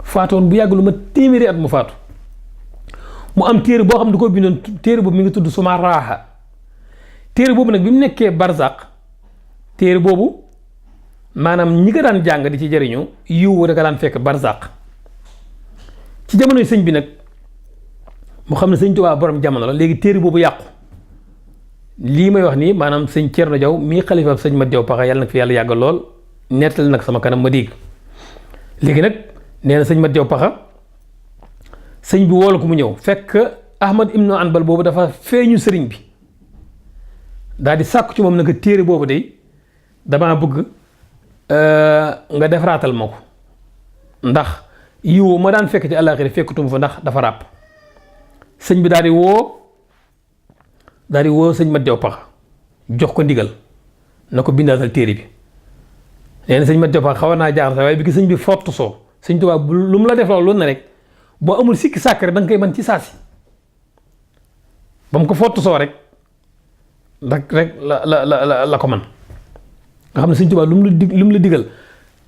faatoon bu yàgg lu ma téeméeri at mu faatu mu am téere boo xam ne du ko bindoon téere boobu mi ngi tudd Suma Raaxa téere boobu nag bi mu nekkee Barzaq téere boobu maanaam ñi ko daan jàng di ci jëriñu yiw da ka daan fekk Barzaq ci jamonoy sëñ bi nag mu xam ne sëñ Tuubaa borom jamono la léegi téere boobu yàqu lii may wax nii maanaam sëñ Cerno Jaw mii xalifa sëñ Mat Jaw Paxa yàlla nag fi yàlla yàggal lool nettali nag sama kanam ma dégg léegi nag nee na sëñ Mat Jaw Paxa sëñ bi woolu ko mu ñëw fekk Ahmad ibnu Anbal boobu dafa feeñu sëriñ bi daal di sàkku ci moom nag téere boobu de damaa bëgg nga defaraatal ma ko ndax yiw ma daan fekk ci àllaaxira fekkutuma fa ndax dafa ràpp sëñ bi daal di woo sëñ Mat Jaw Paxa jox ko ndigal na ko bindaatal téere bi nee na sëñ Mat Jaw Paxa xaw naa jaaxal sax waaye bi ki sëñ bi fottu soo sëñ Tuubaa lu mu la def loolu na rek boo amul sikki sàkk rek da nga koy mën ci saasi ba mu ko fottu soo rek rek la ko man nga xam ne sëñ Tuubaa lu mu la digal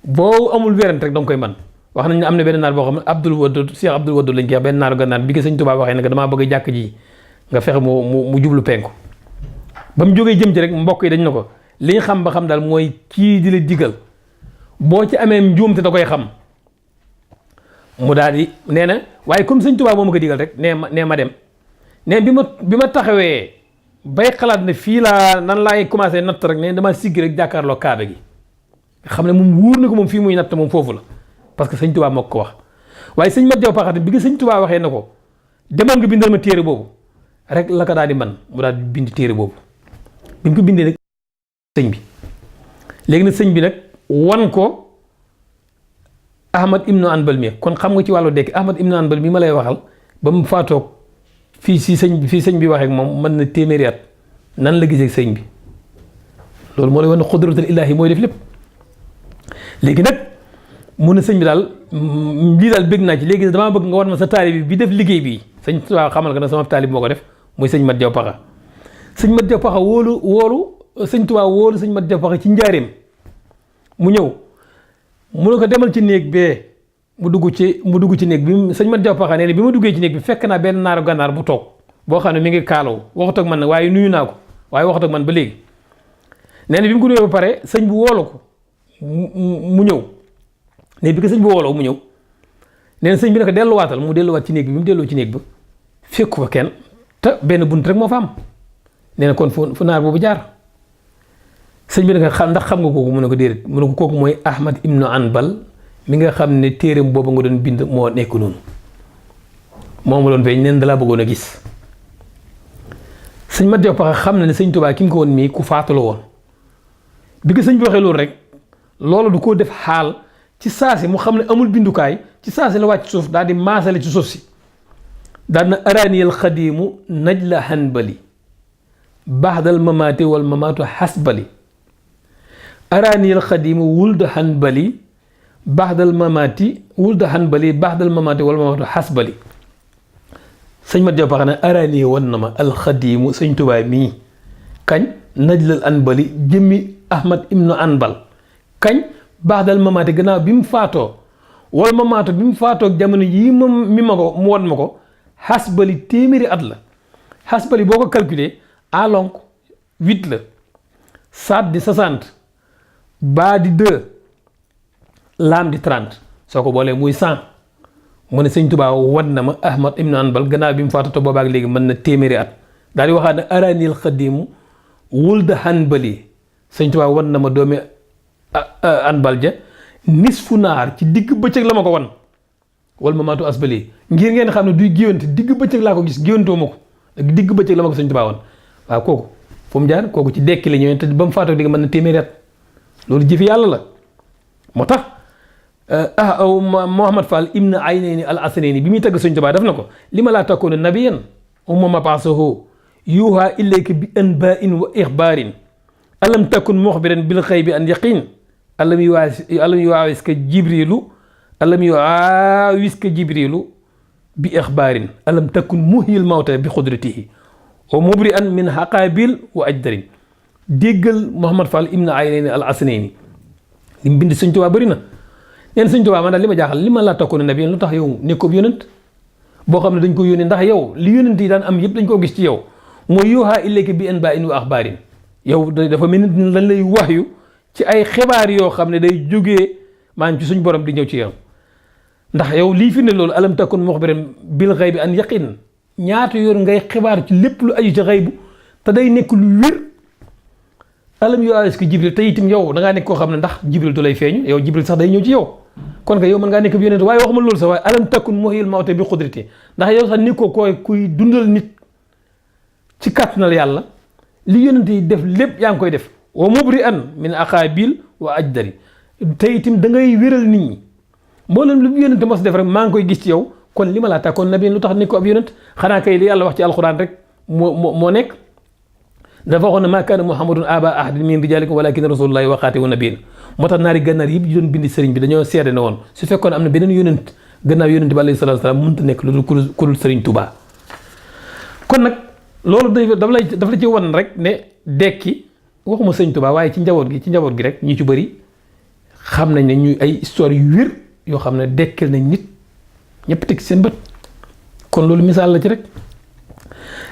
boo amul werante rek da nga koy man wax nañ ne am na benn naar boo xam ne Cheikh Abdul Wadud lañ koy wax benn naaru gànnaar bi ko sëñ Tuubaa waxee nag damaa bëgg jàkk ji nga fexe mu jublu penku ba mu jógee jëm ci rek mbokk yi dañ na ko li ñu xam ba xam daal mooy kii di la digal boo ci amee njuumte da koy xam mu daal di nee na waaye comme sëñ Tuubaa moo ma ko digal rek nee ma dem nee bi ma taxawee bay xalaat ne fii laa nan laay commencé natt rek ne dama siggi rek jàkkaarloo kaaba gi xam ne moom wóor na ko moom fii muy natt moom foofu la parce que sëñ Tuubaa moo ko wax waaye sëñ Mat Jaw Paxa bi nga sëñ Tuubaa waxee na ko demal nga bindal ma téere boobu rek la ko daal di man mu daal di bind téere boobu bi mu ko bindee nag sëñ bi léegi nag sëñ bi nag wan ko Ahmad ibnu Anbal mi kon xam nga ci wàllu dekk Ahmad ibnu Anbal mi ma lay waxal ba mu faatoog fii sëñ bi waxee ak moom mën na téeméeri at nan la gisee sëñ bi loolu moo lay wan ne xudratul ilaahi mooy def lépp léegi nag mun na sëñ bi daal lii daal bëgg naa ci léegi damaa bëgg nga war ma sa taalib bi def liggéey bii sëñ Tuubaa xamal nga ne sama taalib moo ko def muy sëñ Mat Jaw Paxa sëñ Mat Jaw Paxa wóolu sëñ Tuubaa wóolu sëñ Mat Jaw Paxa ci njaareem mu ñëw mu ne ko demal ci néeg bee mu dugg ci néeg bi sëñ Mat Jaw Paxa nee na bi ma duggee ci néeg bi fekk naa benn naaru gànnaar bu toog boo xam ne mi ngi kaalaw waxut ak man nag waaye nuyu naa ko waaye waxut ak man ba léegi nee na bi mu ko nuyoo ba pare sëñ bi woolu ko mu ñëw ne bi ko sëñ bi wooloo mu ñëw nee na sëñ bi ne ko delluwaatal mu delluwaat ci néeg bi mu delloo ci néeg ba fekku fa kenn te benn bunt rek moo fa am nee na kon fu naar boobu jaar sëñ bi ne ko ndax xam nga kooku mu ne ko déedéet mu ne ko kooku mooy Ahmad ibnu Anbal mi nga xam ne téereem boobu nga doon bind moo nekk noonu moom la doon feeñ neen dalaa bëggoon a gis sëñ Mat Jaw Paxa xam na ne sëñ Tuubaa ki mu ko woon mii ku faatu la woon bi ko sëñ bi waxee loolu rek loolu du ko def xaal ci saasi mu xam ne amul bindukaay ci saasi la wàcc suuf daal di maasale ci suuf si daan na araaniyal xadiimu najla hanbali baxdal mamaati wal mamaatu xasbali araaniyal xadiimu wulda hanbali baxdal mamaati wal mamaatu xasbali sëñ Mat Jaw Paxa ne araani wan na ma alxadiimu sëñ Tuubaa mii kañ najlal anbali jëmmi ahmad ibnu anbal kañ baxdal mamaati gannaaw bi mu faatoo wal mamaatu bi mu faatoo jamono yii mu won ma ko xasbali téeméeri at la xasbali boo ko calculer alonk 8 la saat di 60 baa di 2 laam di 30 soo ko boolee muy 100 mu ne sëñ Tuubaa wan na ma ahmad ibnu anbal gannaaw bi mu faatoo boobaak léegi mën na téeméeri at daal di waxaat ne araanil xadiimu wulda hanbali sëñ Tuubaa wan na ma doomi anbal ja nisfu naar ci digg bëccëg la ma ko wan wal mamaatu asbali ngir ngeen xam ne duy géwante digg bëccëg laa ko gis géwantoo ma ko digg bëccëg la ma ko sëñ Tuubaa wan waaw kooku fu mu jaar kooku ci dekki la ñëwee te ba mu faatoo léegi mën na téeméeri at loolu jëfi yàlla la moo tax Mouhamad Fall ibn Aynayni al Asnayni bi muy tagg sëñ Tuubaa def na ko li ma laa takkoon nabiyan umma mab'asuhu yuuhaa ilayka bi anbaa'in wa ixbaarin alam takun muxbiran bil xaybi an yaqin alam yuwaawiska jibrilu bi ixbaarin alam takun muhyil mawta bi xudratihi wa mubri'an min haqaabil wa ajdarin déggal Mouhamad Fall ibn Aynayni al Asnayni li mu bind sëñ Tuubaa bëri na neen sëñ Tuubaa man daal li ma jaaxal li ma laa takkoon nabiyan lu tax yow nekkoob yonent boo xam ne dañ ko yónnee ndax yow li yonent yi daan am yëpp dañ koo gis ci yow mooy yuuhaa ilayka bi anbaa'in wa axbaarin yow dafa mel ni lañ lay waxyu ci ay xibaar yoo xam ne day jógee maanaam ci suñ borom di ñëw ci yow ndax yow lii fi ne loolu alam takun muxbiran bil xaybi an yaqin ñaata yoon ngay xibaar ci lépp lu aju ci xaybu te day nekk lu wér alam yuwaawiska jibril te itam yow da ngaa nekk koo xam ne ndax jibril du lay feeñu yow jibril sax day ñëw ci yow kon que yow mën ngaa nekk bi yonent waaye waxuma loolu sax waaye alam takun muhyil mawta bi xudrati ndax yow sax nekkoo kuy dundal nit ci kàttanal yàlla li yonent yi def lépp yaa ngi koy def wa mubri'an min aqaabil wa ajdari te itam da ngay wéral nit ñi mboolem lu yonent mos def rek maa ngi koy gis ci yow kon li ma laa takkoon nabiyan lu tax nekk ko ab yonent xanaa kay li yàlla wax ci alxuraan rek moo nekk dafa waxoon ne maa kaana muhammadun aba ahadin min rijaalikum walakin rasulullahi wa xaatimun nabiyyin moo tax naari gànnaar yëpp yi doon bindi sëriñ bi dañoo seede ne woon su fekkoon am na beneen yonent gannaaw yonent bi alayhi salaatu salaam mënta nekk lu dul ku dul sëriñ Tuubaa kon nag loolu daf la ci wan rek ne dekki waxuma sëriñ Tuubaa waaye ci njaboot gi rek ñu ci bëri xam nañ ne ñu ay histoire yu wér yoo xam ne dekkil nañ nit ñëpp teg seen bët kon loolu misaal la ci rek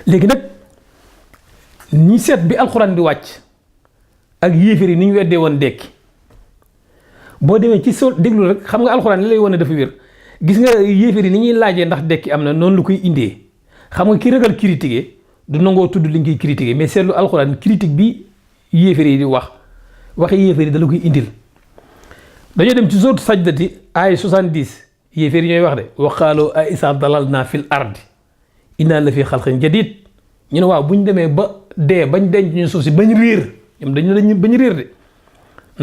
léegi nag ñi seet bi alxuraan di wàcc ak yéefar yi ni ñu weddee woon dekki boo demee ci sol déglu rek xam nga alxuraan li lay wane dafa wér gis nga yéefar yi ni ñuy laajee ndax dekki am na noonu lu koy indee xam nga ki ragal critiquer du nangoo tudd li ngay critiquer mais seetlu alxuraan critique bi yéefar yi di waxi yéefar yi da la koy indil dañoo dem ci sourate Sajdati ay 70 yéefar yi ñooy wax de wa qaalu a izaa dalalnaa fil ardi innaa la fii xalqin jadiid ñu ne waaw bu ñu demee ba dee bañ denc ñu suuf si bañ réer ñoom dañu bañ réer de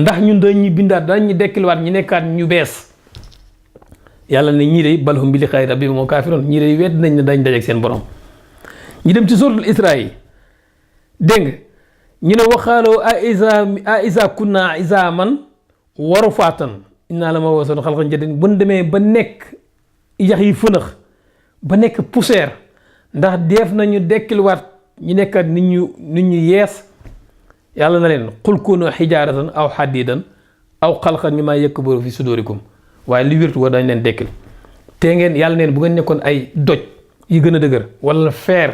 ndax ñun dañuy bindaat dañuy dekkiliwaat ñu nekkaat ñu bees yàlla ne ñii day bal hum bi liqaa'i rabbihim kaafiruun ñii day wedd nañ ne dañ dajeek seen borom. ñu dem ci suuratul Israa yi dégg nga ñu ne waxaaloo a izaa kunnaa izaaman wa rufaatan innaa lamab'uusuuna xalqan jadiidan bu ñu demee ba nekk yax yi fënax ba nekk poussière ndax def nañu dekkiliwaat ñu nekkaat nit ñu yees yàlla na leen qul kuunu xijaaratan aw xadiidan aw xalqan mimmaa yakburu fi suduurikum waaye li wértu wa dañ leen dekkil te ngeen yàlla neen bu ngeen nekkoon ay doj yi gën a dëgër wala feer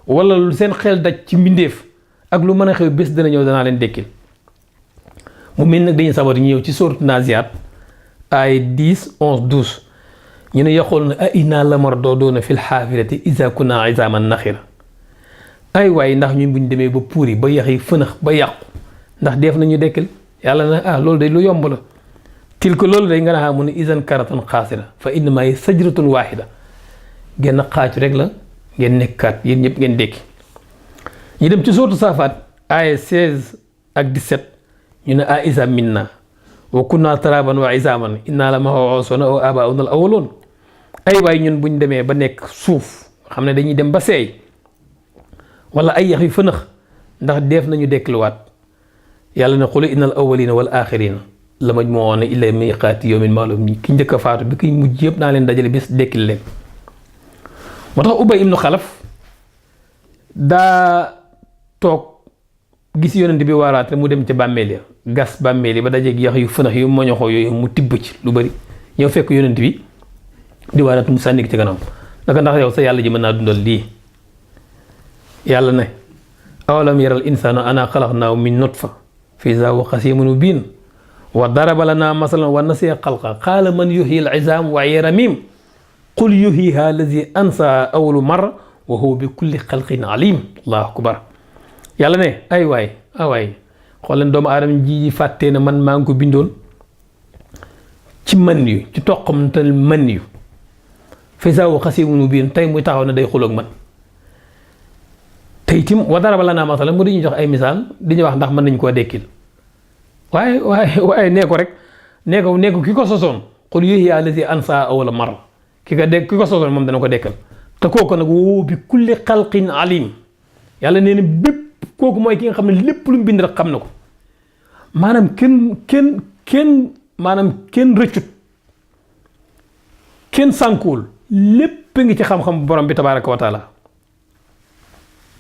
wala lu seen xel daj ci mbindeef ak lu mën a xew bés dana ñëw danaa leen dekkil mu mel nag dañuy sabat ñu ñëw ci sourate Naziaat ay 10 11 12 ñu ne yaqul na a innaa lamarduuduuna fil xaafirati izaa kunnaa izaaman naxira ay waaye ndax ñun buñ demee ba puuri ba yax yi fënax ba yàqu ndax def nañu dekkil yàlla na loolu day lu yomb la tilka loolu day nga naa mu ne izan karatan xaasira fa innamaa hiya sajratun waahida genn xaacu rek la ngeen nekkaat yéen ñëpp ngeen dekki ñu dem ci sourate Saafaat ay 16 ak 17 ñu ne a izaa minna wa kunnaa turaban wa izaaman innaa lamab'uusuuna aw aabaa'unaa al-awwaluun ay waay ñun buñ demee ba nekk suuf xam ne dañuy dem ba seey wala ay yax yu fënax ndax def nañu dekkiluwaat yàlla ne qul innal awwalina wal axirina la majmuuna ila miqaati yawmin maalum ki njëkk a faatu bi ki mujj yëpp naa leen dajale bis dekkil leen. moo tax Ubay ibnu Xalaf daa toog gis yonent bi waaraate mu dem ca bàmmeel ya gas bàmmeel yi ba dajeeg yax yu fënax yu moñoxoo yooyu mu tibb ci lu bari ñëw fekk yonent bi di waaraate mu sànni ci kanam naka ndax yow sa yàlla ji mën naa dundal lii. yàlla ne awalam yaral insaanu ana xalaqnaahu min nutfa fi izaa huwa xasiimun mubiin wa daraba lanaa masalan wa nasiya xalqa qaala man yuhyi al-izaam wa hiya ramiim qul yuhyihaa allazii anshaahaa awwala marra wa huwa bi kulli xalqin aliim. allahu akbar. yàlla ne ay waay xool leen doomu aadama ji fàttee na man maa ngi ko bindoon ci man yu ci toqam te man yu fi izaa huwa xasiimun mubiin tey muy taxaw ne day xuloog man. te itam wa daraba lanaa masalan mu di ñu jox ay misaal di ñu wax ndax mën nañ koo dekkil waaye nee ko rek nee ko ki ko sosoon qul yuhyihaa allazii anshaahaa awwala marra ki ko sosoon moom dana ko dekkal te kooku nag woo bi kulli xalqin alim yàlla nee na bépp kooku mooy ki nga xam ne lépp lu mu bind rek xam na ko maanaam kenn rëccut kenn sànkuwul lépp ngi ci xam-xam borom bi tabaaraka wa taala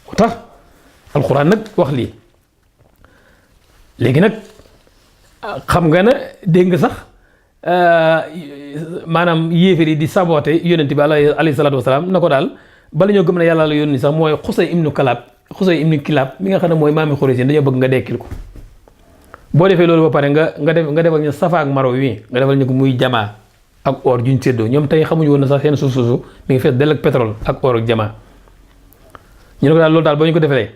moo tax alxuraan nag wax lii léegi nag xam nga ne dégg nga sax maanaam yéefar yi di saboote yonent bi alayhi salaatu wasalaam na ko daal bala ñoo gëm ne yàlla la yónni sax mooy Xusay ibnu Kilaab mi nga xam ne mooy maami Xuraysh dañoo bëgg nga dekkil ko boo defee loolu ba pare nga defal ñu Safa ak Marwa wi nga defal ñu ko muy jamaa ak or juñ séddoo ñoom tey xamuñu woon na sax seen suuf mi ngi fees del ak pétrole ak or ak jamaa ñu ne ko daal loolu daal boo ñu ko defalee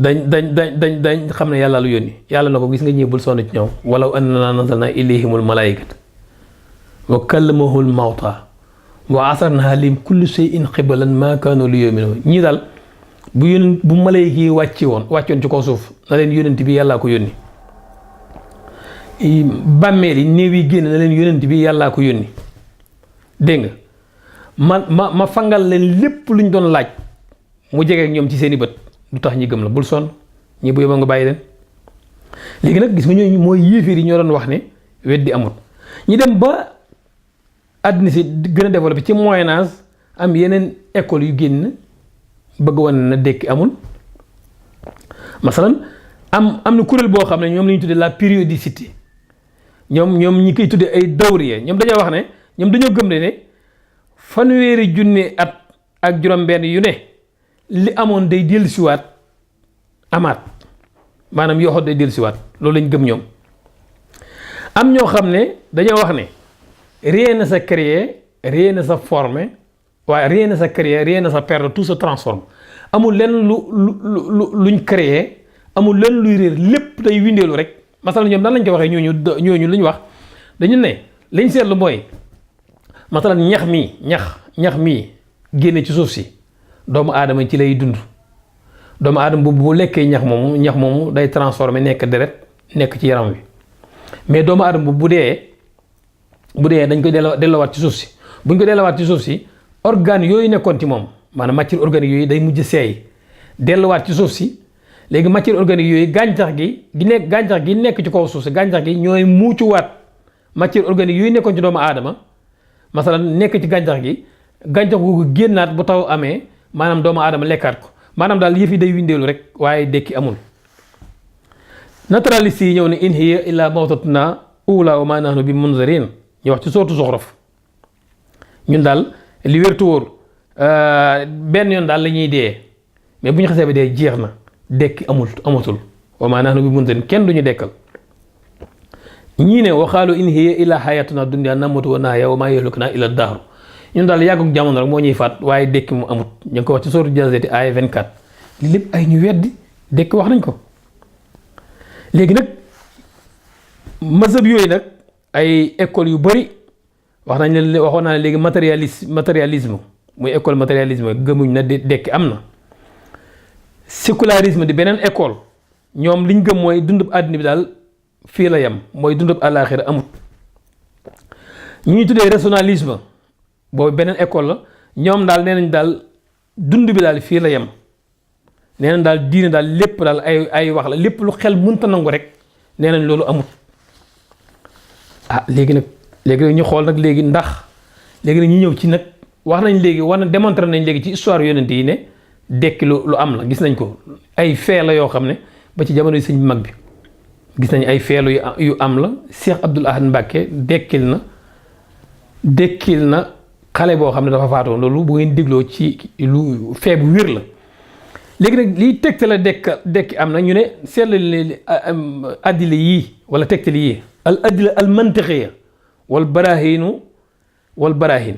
dañ xam ne yàlla lu yónni yàlla na ko gis nga ñëw bul sonn ci ñoom walaw annaa nazzalnaa ilayhimul malaa'ikata wa kallamahumul mawtaa wa asarnaa alayhim kulla shay'in qiblan maa kaanu liyu'minuu ñii daal bu malaayika yi wàccoon ci kaw suuf na leen yónent bi yàllaa ko yónni bàmmeel yi néew yi génn na leen yónent bi yàllaa ko yónni dégg nga ma fangal leen lépp luñ doon laaj mu jege ak ñoom ci seeni bët du tax ñi gëm la bul sonn ñi bu yóbba nga bàyyi leen. léegi nag gis nga ñooñu mooy yéeféer yi ñoo doon wax ne weddi amul ñi dem ba àddina si gën a développé ci moyen âge am yeneen école yu génn bëgg wane na dekki amul masalan am na kuréel boo xam ne ñoom la ñu tuddee la périodicité ñoom ñi koy tuddee ay dawriye ñoom dañoo wax ne ñoom dañoo gëm ne fanweeri junne at ak juróom-benn yu ne li amoon day dellusiwaat amaat maanaam yoxoot day dellusiwaat loolu lañ gëm ñoom. am ñoo xam ne dañoo wax ne rien ne se crée rien ne se forme waaye rien ne se crée rien ne se perd tout se transforme amul lenn luñ créé amul lenn luy réer lépp day windeelu rek masal ñoom nan lañ ko waxee ñooñu lu ñu wax dañu ne liñ seetlu mooy masalan ñax mii génne ci suuf si doomu aadama ci lay dund doomu aadama bu lekkee ñax moomu day transformé nekk deret nekk ci yaram wi mais doomu aadama bu dee dañ koy delloowaat ci suuf si buñ ko delloowaat ci suuf si organes yooyu nekkoon ci moom maanaam matière organique yooyu day mujj seey delluwaat ci suuf si léegi matière organique yooyu gàncax gi nekk ci kaw suuf si gàncax gi ñooy muucuwaat matière organique yooyu nekkoon ci doomu aadama masalan nekk ci gàncax gu génnaat bu taw amee maanaam doomu aadama lekkaat ko maanaam daal yëf yi day windeelu rek waaye dekki amul. naturaliste yi ñëw ne in hiya illa mawtatuna ula wa ma nahnu bi munzarin ñu wax ci sootu Zuxruf ñun daal li wértu wóor benn yoon daal la ñuy dee mais bu ñu xasee ba dee jeex na dekki amatul wa ma nahnu bi munzarin kenn duñu dekkal. ñii ne waxaalu in hiya illa hayatuna dunya namutu wa nahya wa ma yuhlikuna illa dahru ñun daal yàggug jamono rek moo ñuy faat waaye dekki mu amut ñu ngi ko wax ci sootu Jaasiya aaya 24 li lépp ay ñu weddi dekki wax nañ ko. léegi nag mazhab yooyu nag ay école yu bëri waxoon naa ne léegi matérialisme muy école matérialisme gëmuñ na dekki am na. sécularisme di beneen école ñoom liñ gëm mooy dundub àddina bi daal fii la yem mooy dundub àllaaxira amut. ñu ñuy tuddee rationalisme boobu beneen école la ñoom daal nee nañ daal dund bi daal fii la yem nee nañ daal diine daal lépp daal ay wax la lépp lu xel mënta nangu rek nee nañ loolu amut. léegi nag ñu xool nag léegi ndax léegi nag ñu ñëw ci nag wax nañ léegi war na démontrer nañ léegi ci histoire yonent yi ne dekki lu am la gis nañ ko ay fee la yoo xam ne ba ci jamono sëñ bi mag bi gis nañ ay feelu yu am la Cheikh Abdoul Ahad Mbacké dekkil na xale boo xam ne dafa faatoon loolu bu ngeen dégloo ci lu fee bu wér la. léegi nag liy tegtale dekki am na ñu ne seetlu addila yii wala tegtale yii al addila al mantiqiya wal barahinu wal barahin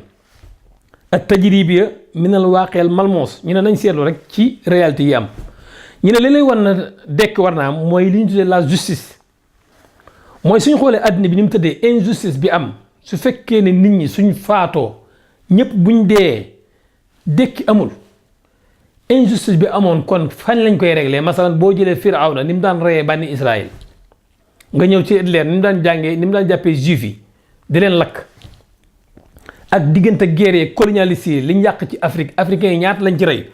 at tajribiya min al waaqi malmoos ñu ne nañ seetlu rek ci réalité yi am ñu ne li lay war na dekk war naa am mooy li ñu tuddee la justice mooy suñ xoolee àddina bi ni mu tëddee injustice bi am su fekkee ne nit ñi suñ faatoo ñëpp buñ dee dekki amul injustice bi amoon kon fan lañ koy réglé masalan boo jëlee Firawna ni mu daan reyee bànni Israël nga ñëw ci Hitler ni mu daan jàngee ni mu daan jàppee juif yi di leen lakk ak diggante guerre yi colonialiste yi liñ yàq ci Afrique africains yi ñaata lañ ci rey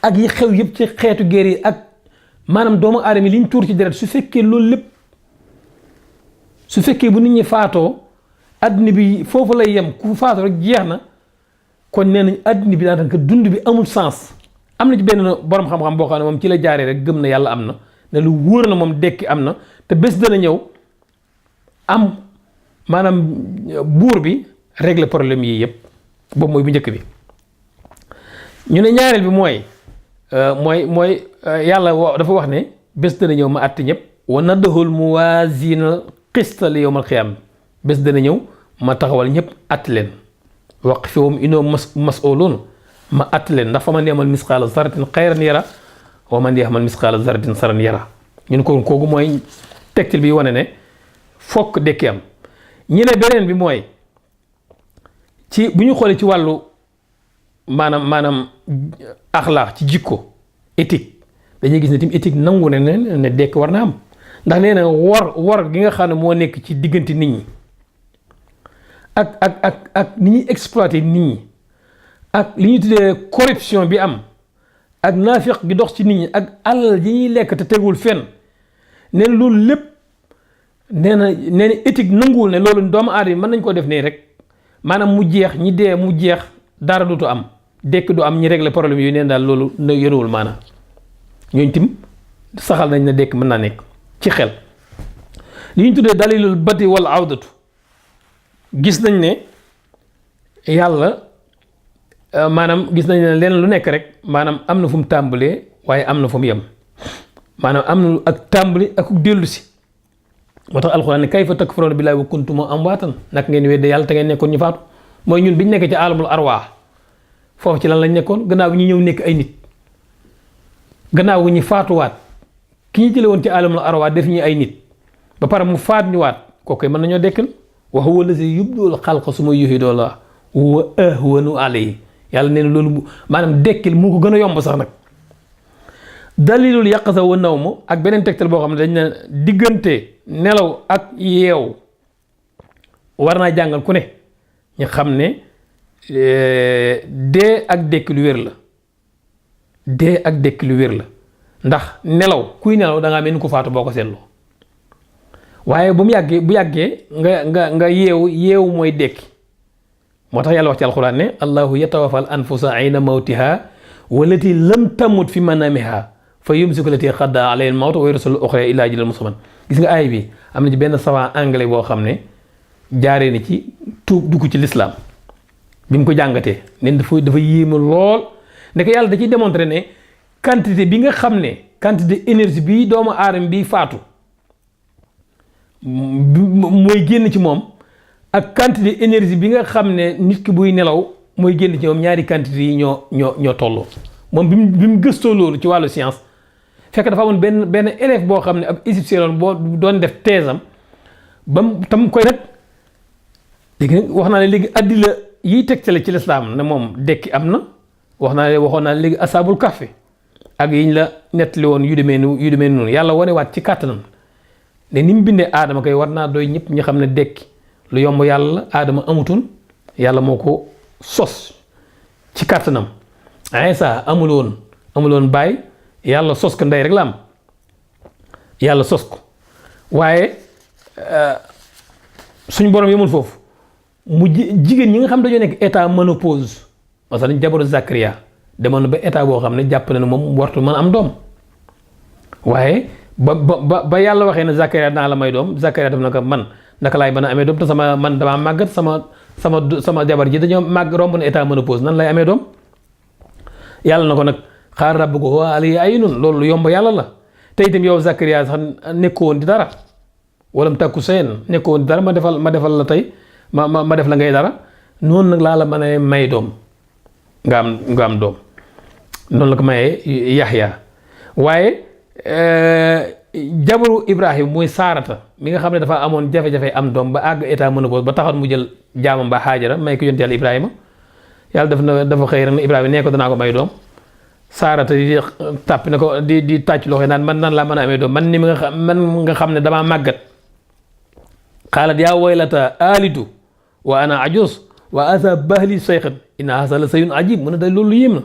ak yi xew yëpp ci xeetu guerre yi ak maanaam doomu aadama yi liñ tuur ci deret su fekkee loolu lépp su fekkee bu nit ñi faatoo adduna bi foofu lay yem ku faatoo rek jeex na kon nee nañ adduna bi daanaka dund bi amul sens. am na ci benn borom xam-xam boo xam ne moom ci la jaaree rek gëm na yàlla am na ne lu wóor na moom dekki am na te bés dana ñëw am maanaam buur bi régler problème yii yëpp boobu mooy bu njëkk bi. ñu ne ñaareel bi mooy yàlla dafa wax ne bés dana ñëw ma àtt ñëpp wa nadahul muwaazina qista li yawmal qiyaama bés dana ñëw ma taxawal ñëpp àtt leen waqifhum innahum mas'uluun ma àtt leen ndax fa man ya'mal misqaala zarratin xayran yara wa man ya'mal misqaala zarratin sarran yara ñun ko kooku mooy tegtal bi wane ne fokk dekki am. ñu ne beneen bi mooy ci bu ñu xoolee ci wàllu maanaam axlaax ci jikko éthique dañuy gis ne tamit éthique nangu ne dekk war na am ndax nee na war gi nga xam ne moo nekk ci diggante nit ñi ak ni ñuy exploiter nit ñi ak li ñuy tuddee corruption bi am ak naafiq gi dox ci nit ñi ak alal ji ñuy lekk te tegul fenn nee na loolu lépp nee na éthique nanguwul ne loolu doomu aadama mën nañ koo def nii rek maanaam mu jeex ñi dee mu jeex dara dootu am dekk du am ñi régler problème yu neen daal loolu na yoruwul maanaam ñooñu tim saxal nañ ne dekk mën naa nekk ci xel. li ñu tuddee dalilul bati wal awdatu gis nañ ne yàlla maanaam gis nañ ne leen lu nekk rek maanaam am na fu mu tàmbalee waaye am na fu mu yem maanaam am na ak tàmbali ak dellu si moo tax alxuraan ne kayfa takfuruuna billaahi wa kuntum amwaatan nag ngeen wedde yàlla te ngeen nekkoon ñu faatu mooy ñun biñ nekkee ci alamul arwaax foofu ci lan lañ nekkoon gannaaw ñu ñëw nekk ay nit gannaaw gu ñu faatuwaat ki ñu jële woon ci alamul arwaax def ñu ay nit ba pare mu faat ñu waat kooku mën nañoo dekkal wa huwa allazi yubdi'ul xalqa summa yu'iiduhu wa huwa ahwanu alayhi yàlla nee na loolu maanaam dekkil mu ko gën a yomb sax nag. dalilul yaqasa wa nawm ak beneen tegtal boo xam ne dañ ne diggante nelaw ak yeew war naa jàngal ku ne ñu xam ne dee ak dekki lu wér la dee ak dekki lu wér la ndax nelaw kuy nelaw da ngaa mel ni ku faatu boo ko seetloo waaye bu yàggee nga yeewu mooy dekki moo tax yàlla wax ci alxuraan ne allahu yatawaffal anfusa ayna mawtiha wallati lam tamut fi manamiha fa yumsiku lati qadda alayha al-mawt wa yursilu al-ukhra ila ajalin musamman gis nga aay bi am na ci benn savant anglais boo xam ne jaaree na ci tuub dugg ci l'islam bi mu ko jàngatee ne dafa yéeme lool ne ko yàlla da ciy démontrer ne quantité bi nga xam ne quantité énergie bi doomu aadama bi faatu mooy génn ci moom ak quantité énergie bi nga xam ne nit ki buy nelaw mooy génn ci moom ñaari quantité yi ñoo tolloo moom bi mu gëstoo loolu ci wàllu science fekk dafa amoon benn élève boo xam ne ab égyptien boo doon def thèse am ba mu tam koy nag léegi nag wax naa ne léegi addila yiy tegtale ci lislaam ne moom dekki am na waxoon naa ne léegi asaabul kahfi ak yiñ la nettali woon yu demee noonu yàlla wane waat ci kàttanam ne ni mu bindee aadama koy war naa doy ñëpp ñu xam ne dekki lu yomb yàlla la aadama amutoon yàlla moo ko sos ci kàttanam Isa amuloon baay yàlla sos ko ndey rek la am yàlla sos ko waaye suñ borom yemul foofu mu jigéen ñi nga xam dañoo nekk état ménopause parce que jabaru Zakaria demoon na ba état boo xam ne jàpp na ne moom wartu mën am doom waaye ba yàlla waxee ne Zakaria naa la may doom Zakaria def na ko man naka laay mën a amee doom te man damaa màggat sama jabar ji dañoo màgg romb na état ménopause nan lay amee doom yàlla na ko nag xaar rabb ko waa ali ay nun loolu yomb yàlla la te itam yow Zakaria sax nekkoo woon di dara wala mu takku seen nekkoo woon di dara ma defal la tey ma def la ngay dara noonu nag laa la mën a may doom nga am doom noonu la ko mayee Yaxya waaye jabaru Ibrahima muy Saarata mi nga xam ne dafa amoon jafe-jafe am doom ba àgg état ménopause ba taxoon mu jël jaamam ba Haajara may ko yonent yàlla Ibrahima yàlla dafa xëy rek ne Ibrahima nee ko danaa ko may doom Saarata di tàpp ne ko di tàcc loxo naan man nan laa mën a amee doom man nga xam ne damaa màggat xaalat yaa waylata aalidu wa ana ajuz wa asa bahli sayxan inna hasa la sayun ajib mu ne day loolu yéem na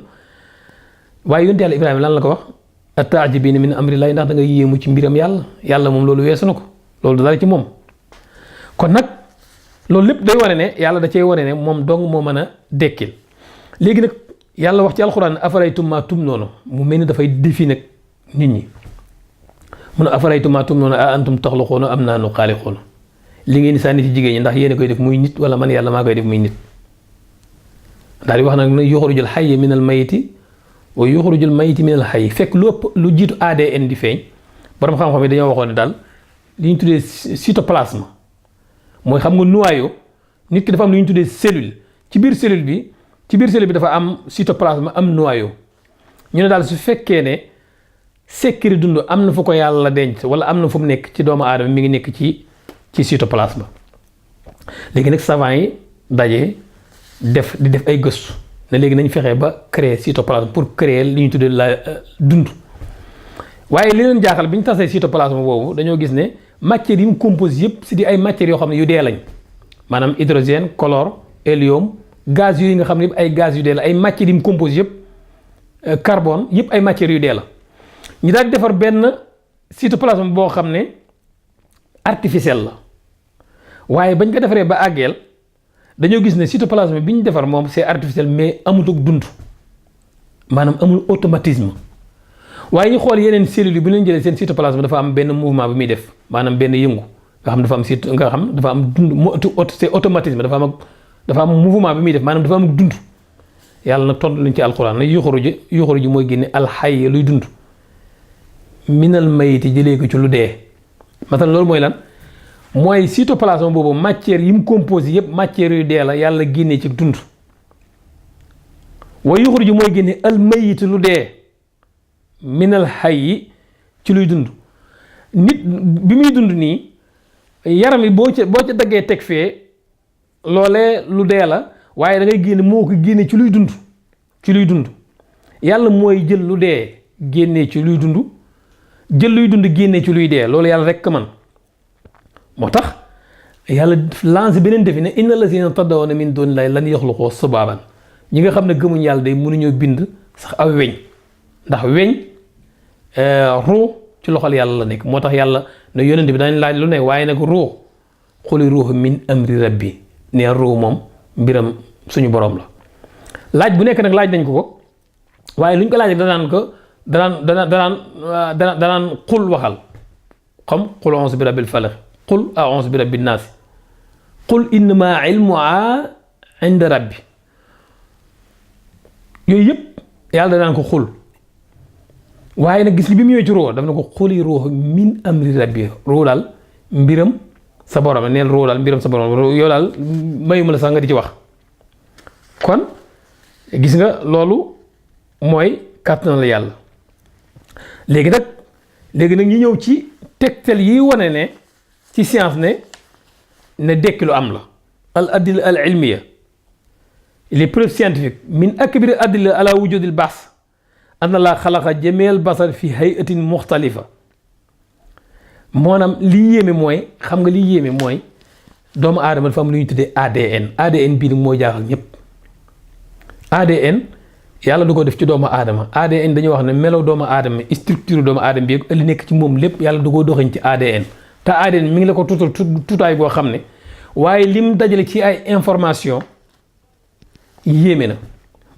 waaye yonent yàlla Ibrahima lan la ko wax ataajibiina min amrillahi ndax da nga yéemu ci mbiram yàlla moom loolu weesu na ko loolu dara ci moom kon nag loolu lépp day wane ne yàlla da cey wane ne moom dong moo mën a dekkil léegi nag yàlla wax ci alxuraan afaraytum maa tumnoona mu mel ni dafay défi nag nit ñi mun a afaraytum maa tumnoona a antum taxluquuna am nahnu xaaliquuna li ngeen di sànni ci jigéen ñi ndax yéen a koy def muy nit wala man yàlla maa koy def muy nit daal di wax nag yuxrujul hayya minal mayyiti wa yuxrujul mayyita minal hayyi fekk lu jiitu ADN di feeñ borom xam-xam yi dañoo waxoon ne daal li ñu tuddee cytoplasme mooy xam nga noyau nit ki dafa am lu ñu tuddee cellule ci biir cellule bi dafa am cytoplasme am noyau ñu ne daal su fekkee ne secret dund am na fu ko yàlla denc wala am na fu mu nekk ci doomu aadama mi ngi nekk ci cytoplasme léegi nag savant yi daje di def ay gëstu ne léegi nañ fexe ba créer cytoplasme pour créer li ñu tuddee la dund waaye li leen jaaxal bi ñu tasee cytoplasme boobu dañoo gis ne matières yi mu compose yëpp si di ay matières yoo xam ne yu dee lañ maanaam hydrogène chlore hélium gaz yooyu nga xam ne yëpp ay gaz yu dee la ay matières yi mu compose yëpp carbone yëpp ay matières yu dee la ñu daal di defar benn cytoplasme boo xam ne artificiel la waaye bañ ko defaree ba àggeel dañoo gis ne cytoplasme bi ñu defar moom c'est artificiel mais amutug dund maanaam amul automatisme waaye ñu xool yeneen cellules yi bu leen jëlee seen cytoplasme dafa am benn mouvement bi muy def maanaam benn yëngu nga xam dafa am dund c'est automatisme dafa am mouvement bi muy def maanaam dafa am dund yàlla nag tontu nañ ci alxuraan nag yuxuruju mooy génne alxay luy dund minal mayiti jëlee ko ci lu dee masalan loolu mooy lan mooy cytoplasme boobu matière yi mu composé yëpp matière yu dee la yàlla génnee ci dund wa yuxruju mooy génne al mayit lu dee minal hayyi ci luy dund nit bi muy dund nii yaram yi boo ca daggee teg fee loolee lu dee la waaye da ngay génne moo ko génne ci luy dund yàlla mooy jël lu dee génnee ci luy dund jël luy dund génnee ci luy dee loolu yàlla rekk man moo tax yàlla lancé beneen defi ne inna lazina tad'una min dunillahi lan yaxluqu subaaban ñi nga xam ne gëmuñ yàlla day mënuñoo bind sax aw weñ ndax weñ ruux ci loxol yàlla la nekk moo tax yàlla ne yonent bi dañ laaj lu ne waaye nag ruux xuli ruuxu min amri rabbi ne ruux moom mbiram suñu borom la laaj bu nekk nag laaj nañ ko waaye luñ ko laaj danaan xul waxal xam xul a'uuzu bi rabbil falaq qul a'uuzu bi rabbin naas qul innamaa ilmuhaa inda rabbi yooyu yëpp yàlla danaan ko xul waaye nag gis li bi mu ñëwee ci ruux daf na ko xuli ruux min amri rabbi ruux daal mbiram sa borom neel ruux daal mbiram sa borom yow daal mayuma la sax nga di ci wax kon gis nga loolu mooy kàttan la yàlla léegi nag ñu ñëw ci tegtal yi wane ne ci science ne dekki lu am la al adilla al ilmiya les preuves scientifiques min akbari adilla ala wujudil baas anna laa xalaqa jameel basar fi hayatin muxtalifa maanaam lii yéeme mooy xam nga lii yéeme mooy doomu aadama dafa am lu ñu tuddee ADN ADN bii moo jaaxal ñëpp ADN yàlla du ko def ci doomu aadama ADN dañuy wax ne melaw doomu aadama structure doomu aadama bi li nekk ci moom lépp yàlla du ko doxañ ci ADN te ADN mi ngi la ko tuutaay boo xam ne waaye lim dajale ci ay information yéeme na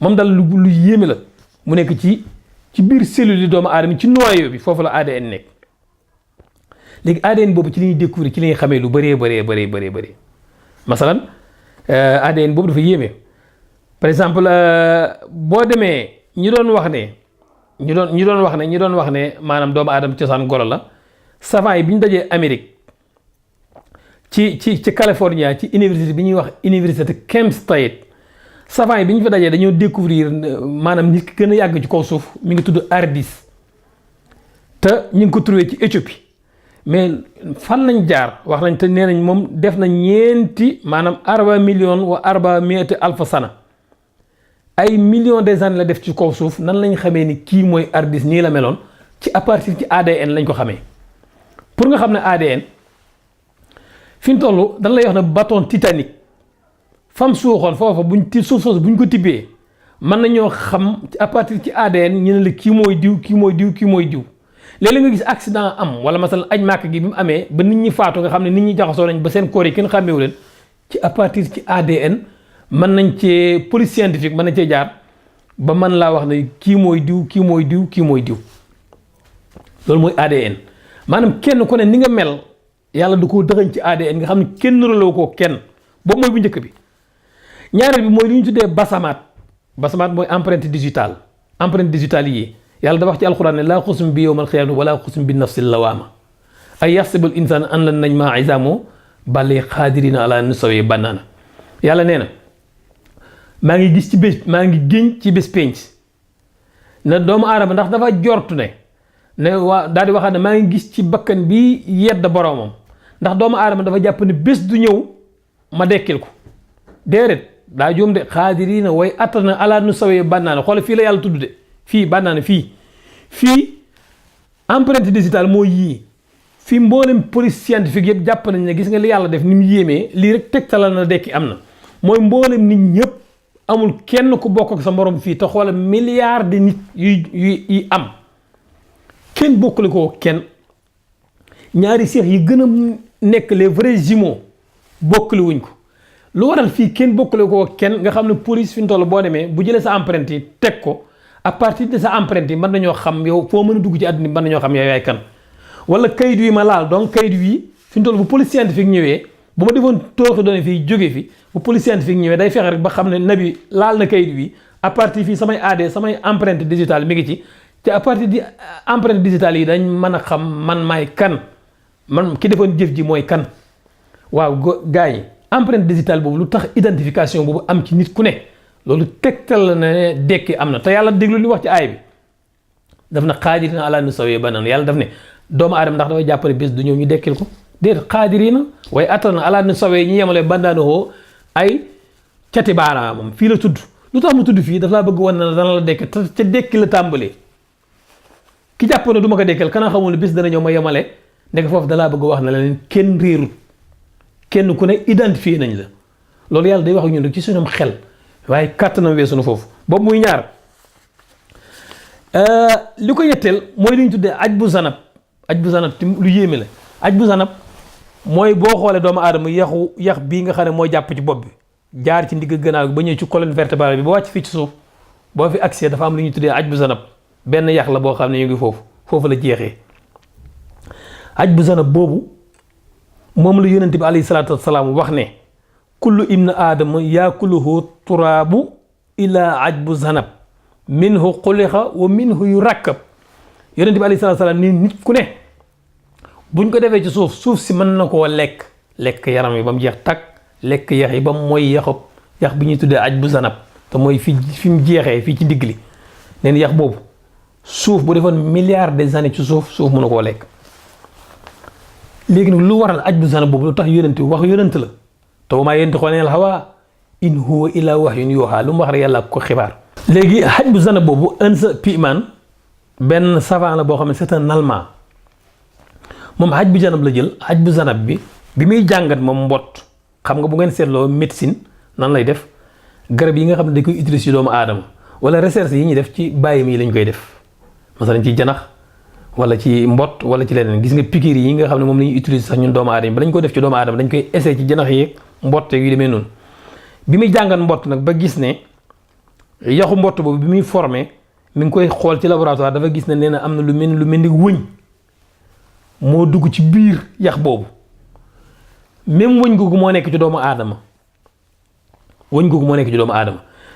moom daal lu yéeme la mu nekk ci biir cellule yi doomu aadama ci noyau bi foofu la ADN nekk léegi ADN boobu ci li ñuy découvrir ci li ñuy xamee lu bëree masalan ADN boobu dafa yéeme par exemple boo demee ñi doon wax ne maanaam doomu aadama cosaan golo la savant yi bi ñu dajee Amérique ci California ci université bi ñuy wax université Kent State savant yi bi ñu fa dajee dañoo découvrir maanaam nit ki gën a yàgg ci kaw suuf mi ngi tudd Ardis te ñu ngi ko trouvé ci Éthiopie mais fan lañ jaar wax nañ te nee nañ moom def na ñeenti maanaam 4 millions wa 400 alfa sana ay millions des années la def ci kaw suuf nan lañ xamee ni kii mooy Ardis nii la meloon ci à partir ci ADN lañ ko xamee pour nga xam ne ADN fi mu toll dañ lay wax ne bâton Titanic fam suuxoon foofa suuf soosu buñ ko tibbee mën nañoo xam à partir ci ADN ñu ne la kii mooy diw léeg-léeg nga gis accident am wala masalan aj màkk gi bi mu amee ba nit ñi faatu nga xam ne nit ñi jaxasoo nañ ba seen koor yi kenn xàmmeewu leen ci à partir ci ADN mën nañ cee police scientifique mën nañ cee jaar ba mën laa wax ne kii mooy diw loolu mooy ADN maanaam kenn ku ne ni nga mel yàlla du ko dëxañ ci ADN nga xam ne kenn nuraloo ko kenn boobu mooy bu njëkk bi ñaareel bi mooy li ñu tuddee basamaat mooy empreinte digitale yi yàlla da wax ci alquran ne laa xusum bi yowmal xiyaamati wala xusum bi nafsi lawaama ay yaxsibul insaan an lan najmaa izaamoo bal xaadirina ala nusawi banaana yàlla nee na maa ngi géñ ci bés pénc ne doomu aadama ndax dafa jortu ne daal di waxaat ne maa ngi gis ci bakkan bi yedd boroomam ndax doomu aadama dafa jàpp ne bés du ñëw ma dekkil ko déedéet daa juum de xaadirina way attana ala nusawi banaana xoole fii la yàlla tudd de fii bànnaana fii empreinte digitale moo yii fii mboolem police scientifique yëpp jàpp nañ ne gis nga li yàlla def ni mu yéemee lii rek tegtalal na dekki am na mooy mboolem nit ñëpp amul kenn ku bokk ak sa morom fii te xoola milliards de nit yuy am kenn bokkule ko kenn ñaari seex yi gën a nekk les vrais jumeaux bokkule wuñ ko lu waral fii kenn bokkule ko kenn nga xam ne police fi mu toll boo demee bu jëlee sa empreinte yi teg ko à partir de sa empreinte yi mën nañoo xam yow foo mën a dugg ci àdduna mën nañoo xam yow yaay kan wala kayit wi ma laal donc kayit wi fi mu toll bu police scientifique ñëwee bu ma defoon tooxi doone fii jóge fi bu police scientifique ñëwee day fexe rek ba xam ne nabi laal na kayit wi à partir fii samay empreinte digitale mi ngi ci te à partir di empreinte digitale yi dañ mën a xam man maay kan man ki defoon jëf ji mooy kan waaw gars yi empreinte digitale boobu lu tax identification boobu am ci nit ku ne loolu tegtal la ne dekki am na te yàlla déglu li wax ci aay bi daf na xaadirina ala nusawi banaan yàlla daf ne doomu aadama ndax dafay jàppale bés du ñëw ñu dekkil ko déet xaadirina waaye attana ala nusawi ñu yemale bandaanoo ay cati baaraamam fii la tudd lu tax mu tudd fii daf laa bëgg wan na dana la dekk te ca dekki la tàmbalee ki jàpp ne du ma ko dekkal kana xamul ne bés dana ñëw ma yemale nekk foofu dalaa bëgg wax na la leen kenn réerut kenn ku ne identifié nañ la loolu yàlla day wax ak ñun rek ci suñu xel waaye kàttanam weesu na foofu boobu muy ñaar li ko yetteel mooy li ñu tuddee aj bu zanab lu yéeme la aj bu zanab mooy boo xoolee doomu aadama yax bii nga xam ne mooy jàpp ci bopp bi jaar ci ndigg gannaaw ba ñëw ci colonne vertébrale bi ba wàcc fii ci suuf boo fi accès dafa am lu ñu tuddee aj bu zanab benn yax la boo xam ne ñu ngi foofu la jeexee aj bu zanab boobu moom la yonent bi alayhi salaatu wasalaam wax ne kullu ibnu aadama yaakuluhu turaabu ila ajbu zanab minhu xuliqa wa minhu yu rakkab yonent bi alayhi salaatu salaam ni nit ku ne buñ ko defee ci suuf si mën na koo lekk yaram yi ba mu jeex takk lekk yax yi ba mu mooy yax bi ñuy tuddee ajbu zanab te mooy fi mu jeexee fii ci digg li neen yax boobu suuf bu defoon milliards des années ci suuf mën na koo lekk léegi nag lu waral ajbu zanab boobu lu tax yonent wax yonent la te maa yantiqu anil hawaa in huwa illaa wahyun yuuhaa lu mu wax rek yàlla ko xibaar. léegi xaj bu zanab boobu Ernst Pearman benn savant la boo xam ne c'est un allemand moom xaj bu zanab la jël xaj bu zanab bi muy jàngat moom mbott xam nga bu ngeen seetloo médecine nan lay def garab yi nga xam ne dañ koy utiliser ci doomu aadama wala recherche yi ñuy def ci bàyyi mi lañ koy def masalan ci janax wala ci mbott wala ci leneen gis nga piqûre yi nga xam ne moom la ñuy utiliser sax ñun doomu aadama ba dañ ko def ci doomu aadama dañ koy essayer ci janax yi mbott yu demee noonu bi muy jàngat mbott nag ba gis ne yaxu mbott boobu bi muy formé mi ngi koy xool ci laboratoire dafa gis ne nee na am na lu mel ni wëñ moo dugg ci biir yax boobu même wëñ googu moo nekk ci doomu aadama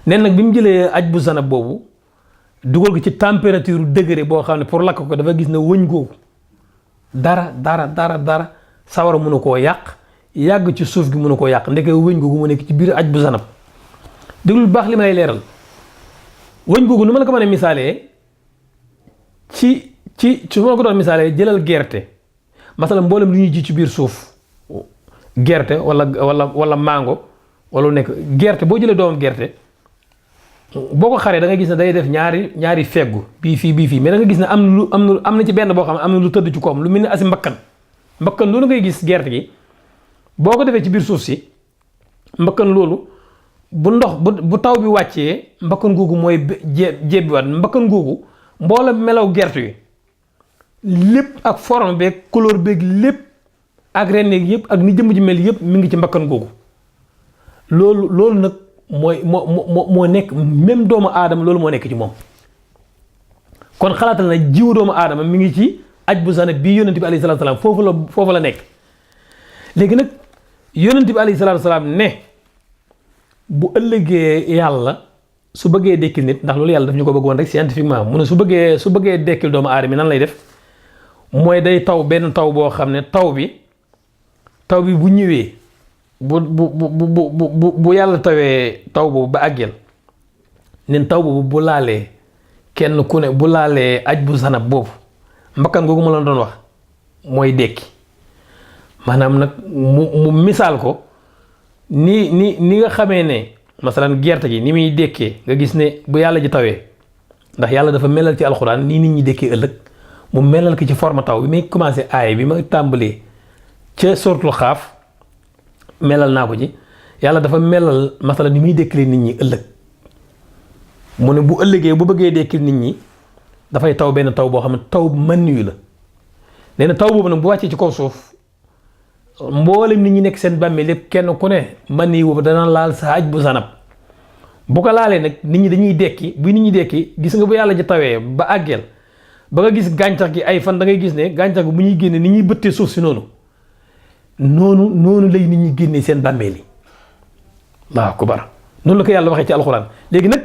nen nag bi mu jëlee aj bu zanab boobu dugal ko ci température degré boo xam ne pour lakk ko dafa gis ne wëñ googu dara sawara mënu koo yàgg ci suuf gi mënu koo yàq ndeke wëñ googu moo nekk ci biir aj bu zanab déglul baax li ma lay leeral wëñ googu nu ma la ko mën a misaalee ci su ma la ko doon misaalee jëlal gerte masalan mboolem lu ñuy ji ci biir suuf gerte wala mango wala lu nekk gerte boo jëlee doomam gerte boo ko xaree da nga gis ne day def ñaari feggu bii fii mais da nga gis ne am na ci benn boo xam ne am na lu tëdd ci koom lu mel ni asi mbakkan loolu ngay gis gerte gi boo ko defee ci biir suuf si mbakkan loolu bu taw bi wàccee mbakkan googu mooy jébbiwaat mbakkan googu mboola melaw gerte yi lépp ak forme beeg couleur beeg lépp ak ren yëpp ak ni jëmm ji mel yëpp mi ngi ci mbakkan googu loolu nag moo nekk même doomu aadama loolu moo nekk ci moom kon xalaatal na jiwu doomu aadama mi ngi ci aj bu zanab bii yonent bi alayhi salaatu salaam foofu la nekk léegi nag yonent bi alayhi salaatu salaam ne bu ëllëgee yàlla su bëggee dekkil nit ndax loolu yàlla daf ñu ko bëggoon rek scientifiquement mu ne su bëggee dekkil doomu aadama nan lay def mooy day taw benn taw boo xam ne taw bi bu ñëwee bu yàlla tawee taw boobu ba àggeel nen taw boobu bu laalee kenn ku ne bu laalee aj bu zanab boobu mbakkan googu ma la doon wax mooy dekki maanaam nag mu misaal ko ni nga xamee ne masalan gerte gi ni muy dekkee nga gis ne bu yàlla ji tawee ndax yàlla dafa melal ci alxuraan nii nit ñi dekkee ëllëg mu melal ko ci forme taw bi may commencé aaya bi ma tàmbalee ca sortul xaaf melal naa ko ci yàlla dafa melal masalan ni muy dekkile nit ñi ëllëg mu ne bu ëllëgee bu bëggee dekkil nit ñi dafay taw benn taw boo xam ne taw mën yu la nee na taw boobu nag bu wàccee ci kaw suuf mboolem nit ñi nekk seen bàmmeel lépp kenn ku ne man yi boobu dana laal sa aj bu zanab bu ko laalee nag nit ñi dañuy dekki bu nit ñi dekki gis nga bu yàlla ji tawee ba àggeel ba nga gis gàncax gi ay fan da ngay gis ne gàncax gi bu ñuy génne nit ñuy bëttee suuf si noonu lay nit ñi génnee seen bàmmeel yi waaw kubar noonu la ko yàlla waxee ci alxuraan léegi nag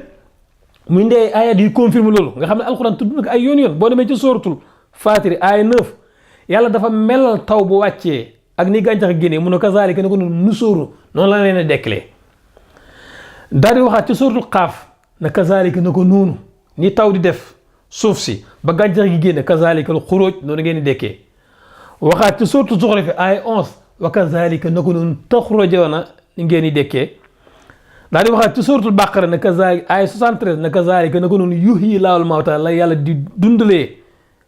muy ndee ayat yu confirme loolu nga xam ne alxuraan tudd na ko ay yoon boo demee ci sóoratul Faatiri aaya 9 yàlla dafa melal taw bu wàccee ak ni gàncax génnee mun a kazaalika ne ko nu sóoru noonu la leen a dekkalee daal di waxaat ci sóoratul Qaaf na kazaalika na ko noonu ni taw di def suuf si ba gàncax gi génne kazaalika lu xuróoj noonu ngeen di dekkee waxaat ci sóoratul Zuxruf aaya 11 wa kazaalika na ko noonu taxrujuuna ngeen di dekkee daal di waxaat ci sóoratul Baqara na kazaalika aaya 73 na kazaalika na ko noonu yuhyi laahul mawtaa la yàlla di dundalee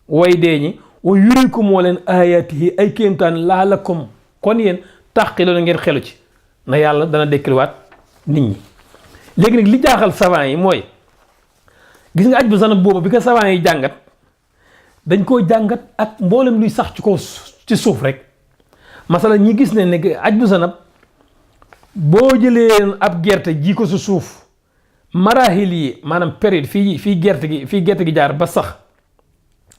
way dee ñi wa yuriikum moo leen ayaatihi ay kéemtaan laalakum kon yéen taqiluuna ngeen xelu ci na yàlla dana dekkiliwaat nit ñi léegi nag li jaaxal savant yi mooy gis nga aj bu zanab boobu bi ko savant yi jàngat dañ koo jàngat ak mboolem luy sax ci kaw ci suuf rek masala ñi gis ne aj bu zanab boo jëlee ab gerte ji ko su suuf marahil yi maanaam période fii gerte gi jaar ba sax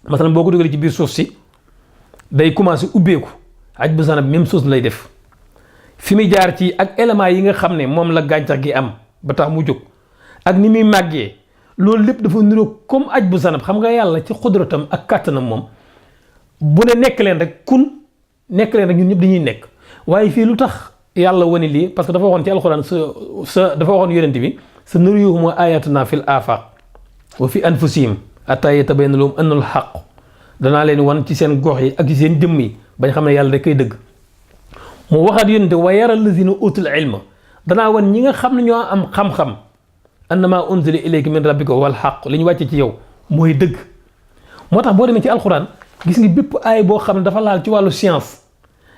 masalan boo ko dugalee ci biir suuf si day commencé ubbeeku aj bu zanab même chose lay def fi muy jaar ci ak éléments yi nga xam ne moom la gàncax gi am ba tax mu jóg ak ni muy màggee loolu lépp dafa niroo comme aj bu zanab xam nga yàlla ci xudratam ak kàttanam moom bu ne nekk leen rek ñun ñëpp dañuy nekk waaye fii lu tax yàlla wane lii parce que dafa waxoon ci alxuraan dafa waxoon yonent bi sa nuriyuhum ayatina fil afaq wa fi anfusihim hatta yatabayyana lahum annal haqq danaa leen wan ci seen gox yi ak ci seen jëmm yi bañ xam ne yàlla rek kay dëgg mu waxaat yonent wa yara allazina utul ilma danaa wan ñi nga xam ne ñoo am xam-xam annama unzila ilayka min rabbika wal haqq li ñu wàcce ci yow mooy dëgg moo tax boo demee ci alxuraan gis nga bépp aay boo xam ne dafa laal ci wàllu science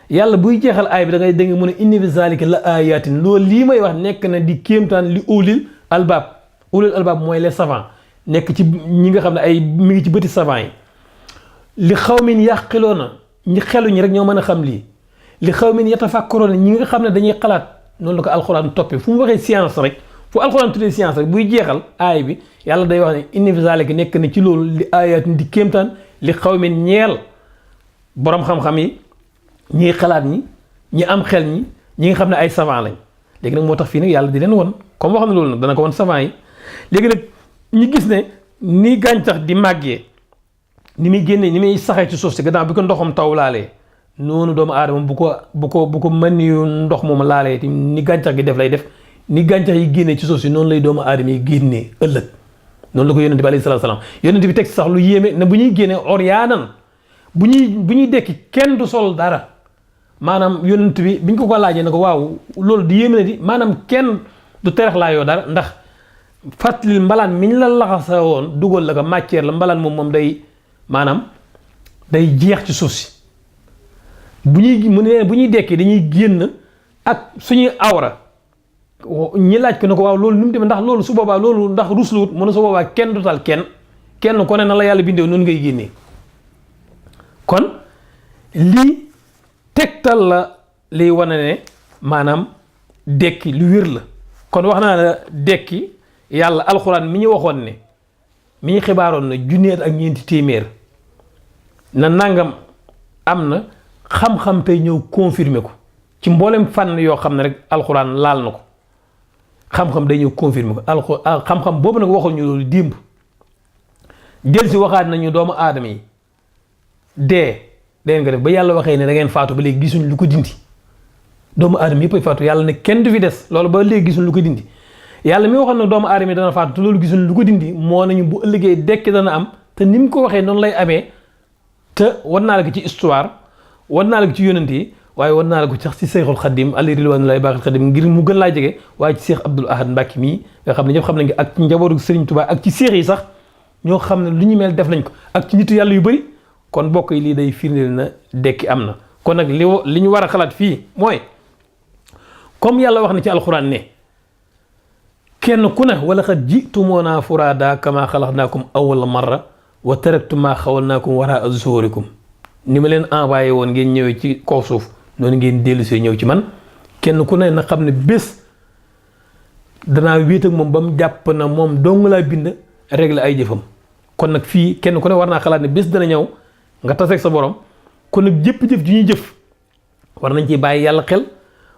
yàlla buy jeexal aay bi da ngay dégg mën a inna fi zalika la ayatin loolu lii may wax nekk na di kéemtaan li ulil albaab mooy les savants nekk ci ñi nga xam ne ay mi ngi ci bëti savants yi li xawmin yaqiloona ñi xeluñi rek ñoo mën a xam lii li xawmin yatafakkaroona ñi nga xam ne dañuy xalaat noonu la ko alxuraan toppee fu mu waxee science rek fu alxuraan tuddee science rek buy jeexal aay bi yàlla day wax ne inna fi zalika nekk na ci loolu li ayatin di kéemtaan li xawmin ñeel borom xam-xam yi ñiy xalaat ñi am xel ñi nga xam ne ay savant lañ léegi nag moo tax fii nag yàlla di leen won comme wax na loolu nag dana ko won savant yi léegi nag ñu gis ne ni gàncax di màggee ni muy génnee ni muy saxee ci suuf si gannaaw bi ko ndoxam taw laalee noonu doomu aadama bu ko mën yu ndox moom laalee ni gàncax gi def lay def ni gàncax yi génnee ci suuf si noonu lay doomu aadama yi génnee ëllëg noonu la ko yonent bi alayhi salaatu salaam yonent bi teg sax lu yéeme ne bu ñuy génnee oryaanan bu ñuy dekki kenn du sol dara maanaam yonent bi biñ ko laajee ne ko waaw loolu di yéeme na di maanaam kenn du terex laa yoo dara ndax fàttali mbalaan miñ la laxasa woon dugal la ko matière la mbalaan moom day maanaam day jeex ci suuf si bu ñuy dekki dañuy génn ak suñuy awra ñi laaj ko ne ko waaw loolu nu mu demee ndax loolu su boobaa loolu ndax rusluwut mu ne su boobaa kenn du tal kenn ko ne na la yàlla bindee noonu ngay génnee kon lii tegtal la liy wane ne maanaam dekki lu wér la kon wax naa la dekki yàlla alxuraan mi ñu waxoon ne mi ñu xibaaroon na junneet ak ñeenti téeméer na nangam am na xam-xam tey ñëw confirmer ko ci mboolem fànn yoo xam ne rek alxuraan laal na ko xam-xam day ñëw confirmer ko xam-xam boobu nag waxuñu loolu démb jël si waxaat nañu doomu aadama yi dee dangeen ko def ba yàlla waxee ne da ngeen faatu ba léegi gisuñ lu ko dindi doomu aadama yëpp ay faatu yàlla ne kenn du fi des loolu ba léegi gisuñ lu ko dindi yàlla mi waxoon nag doomu aadama yi dana faatu te loolu gisuñ lu ko dindi moo nañu bu ëllëgee dekki dana am te ni mu ko waxee noonu lay amee te war naa la ko ci histoire war naa la ko ci yonent yi waaye war naa la ko sax ci Seexul Xadim alayhi ridwanullahi baaxil Xadim ngir mu gën laa jege waaye ci Seex Abdul Ahad Mbàkke mii nga xam ne ñëpp xam nañ ko ak ci njabootu Sëriñ Tuubaa ak ci seex yi sax ñoo xam ne lu ñu mel def nañ ko ak ci nitu yàlla yu bëri kon bokk yi lii day firndeel na dekki am na kon nag li ñu war a xalaat fii mooy comme yàlla wax na ci alxuraan ne kenn ku ne wala xad ji'tumuunaa furaadaa kamaa xalaqnaakum awwala marra wa taraktum maa xawalnaakum waraa zuhurikum ni ma leen envoyé woon ngeen ñëwee ci kaw suuf noonu ngeen dellu see ñëw ci man kenn ku ne na xam ne bés danaa wéet ak moom ba mu jàpp na moom dong laa bind régler ay jëfam kon nag fii kenn ku ne war naa xalaat ne bés dana ñëw nga taseeg sa borom kon nag jëpp-jëf ju ñuy jëf war nañ ci bàyyi yàlla xel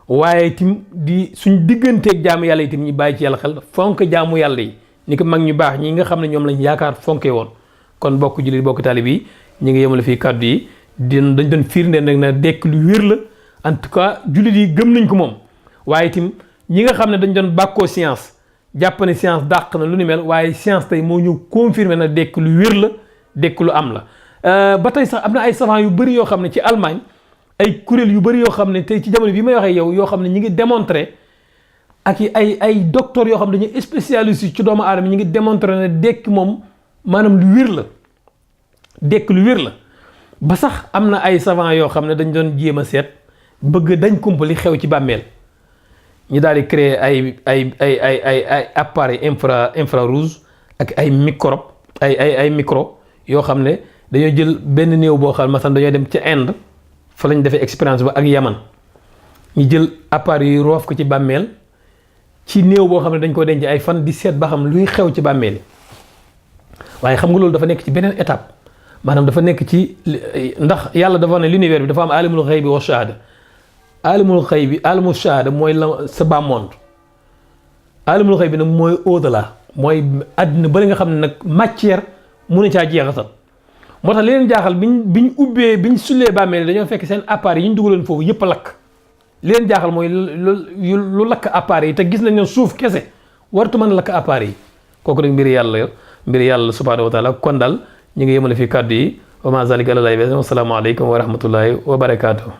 waaye tim di suñ digganteeg jaamu yàlla yi tim ñu bàyyi ci yàlla xel fonk jaamu yàlla yi ni ko mag ñu baax ñi nga xam ne ñoom lañ yaakaar fonkee woon kon bokk jullit bokk taalib yi ñi ngi yemale fii kàddu yi dañ doon firndeel nag na dekk lu wér la en tout cas jullit yi gëm nañ ko moom waaye tim ñi nga xam ne dañ doon bàkkoo science jàpp ne science dàq na lu ni mel waaye science tey moo ñëw confirmer na dekk lu wér la dekk lu am la ba tey sax am na ay savant yu bëri yoo xam ne ci Allemagne ay kuréel yu bëri yoo xam ne tey ci jamono bi may waxee yow yoo xam ne ñi ngi démontrer ak ay docteurs yoo xam ne dañuy spécialiste ci doomu aadama ñi ngi démontrer ne dekk moom maanaam lu wér la dekk lu wér la ba sax am na ay savant yoo xam ne dañ doon jéem a seet bëgg dañ kumpa li xew ci bàmmeel ñu daal di créer ay appareil infrarouge ak ay microbe ay micro yoo xam ne dañoo jël benn néew boo xam ne masalan dañoo dem ca Inde fa lañ defee expérience ba ak Yaman ñu jël appareil yi roof ko ci bàmmeel ci néew boo xam ne dañ ko denc ay fan di seet ba xam luy xew ci bàmmeel yi waaye xam nga loolu dafa nekk ci beneen étape maanaam dafa nekk ci ndax yàlla dafa ne l'univers bi dafa am alimul xaybi wa shahada alimul xaybi alimul shahada mooy la sa bas monde alimul xaybi nag mooy au-delà mooy àddina bari nga xam ne nag matière mun na caa jeexasal moo tax li leen jaaxal biñ sullee bàmmeel dañoo fekk seen appareil yi ñu dugaloon foofu yëpp a lakk li leen jaaxal mooy lu lakk appareil yi te gis nañ ne suuf kese wartu mën a lakk appareil yi kooku nag mbiri yàlla subhanahu wa taala kon daal ñu ngi yemale fi kàddu yi wa ma zalika ala llahi bi aziz. Assalaamu aleykum wa rahmatullahi wa barakaatuh.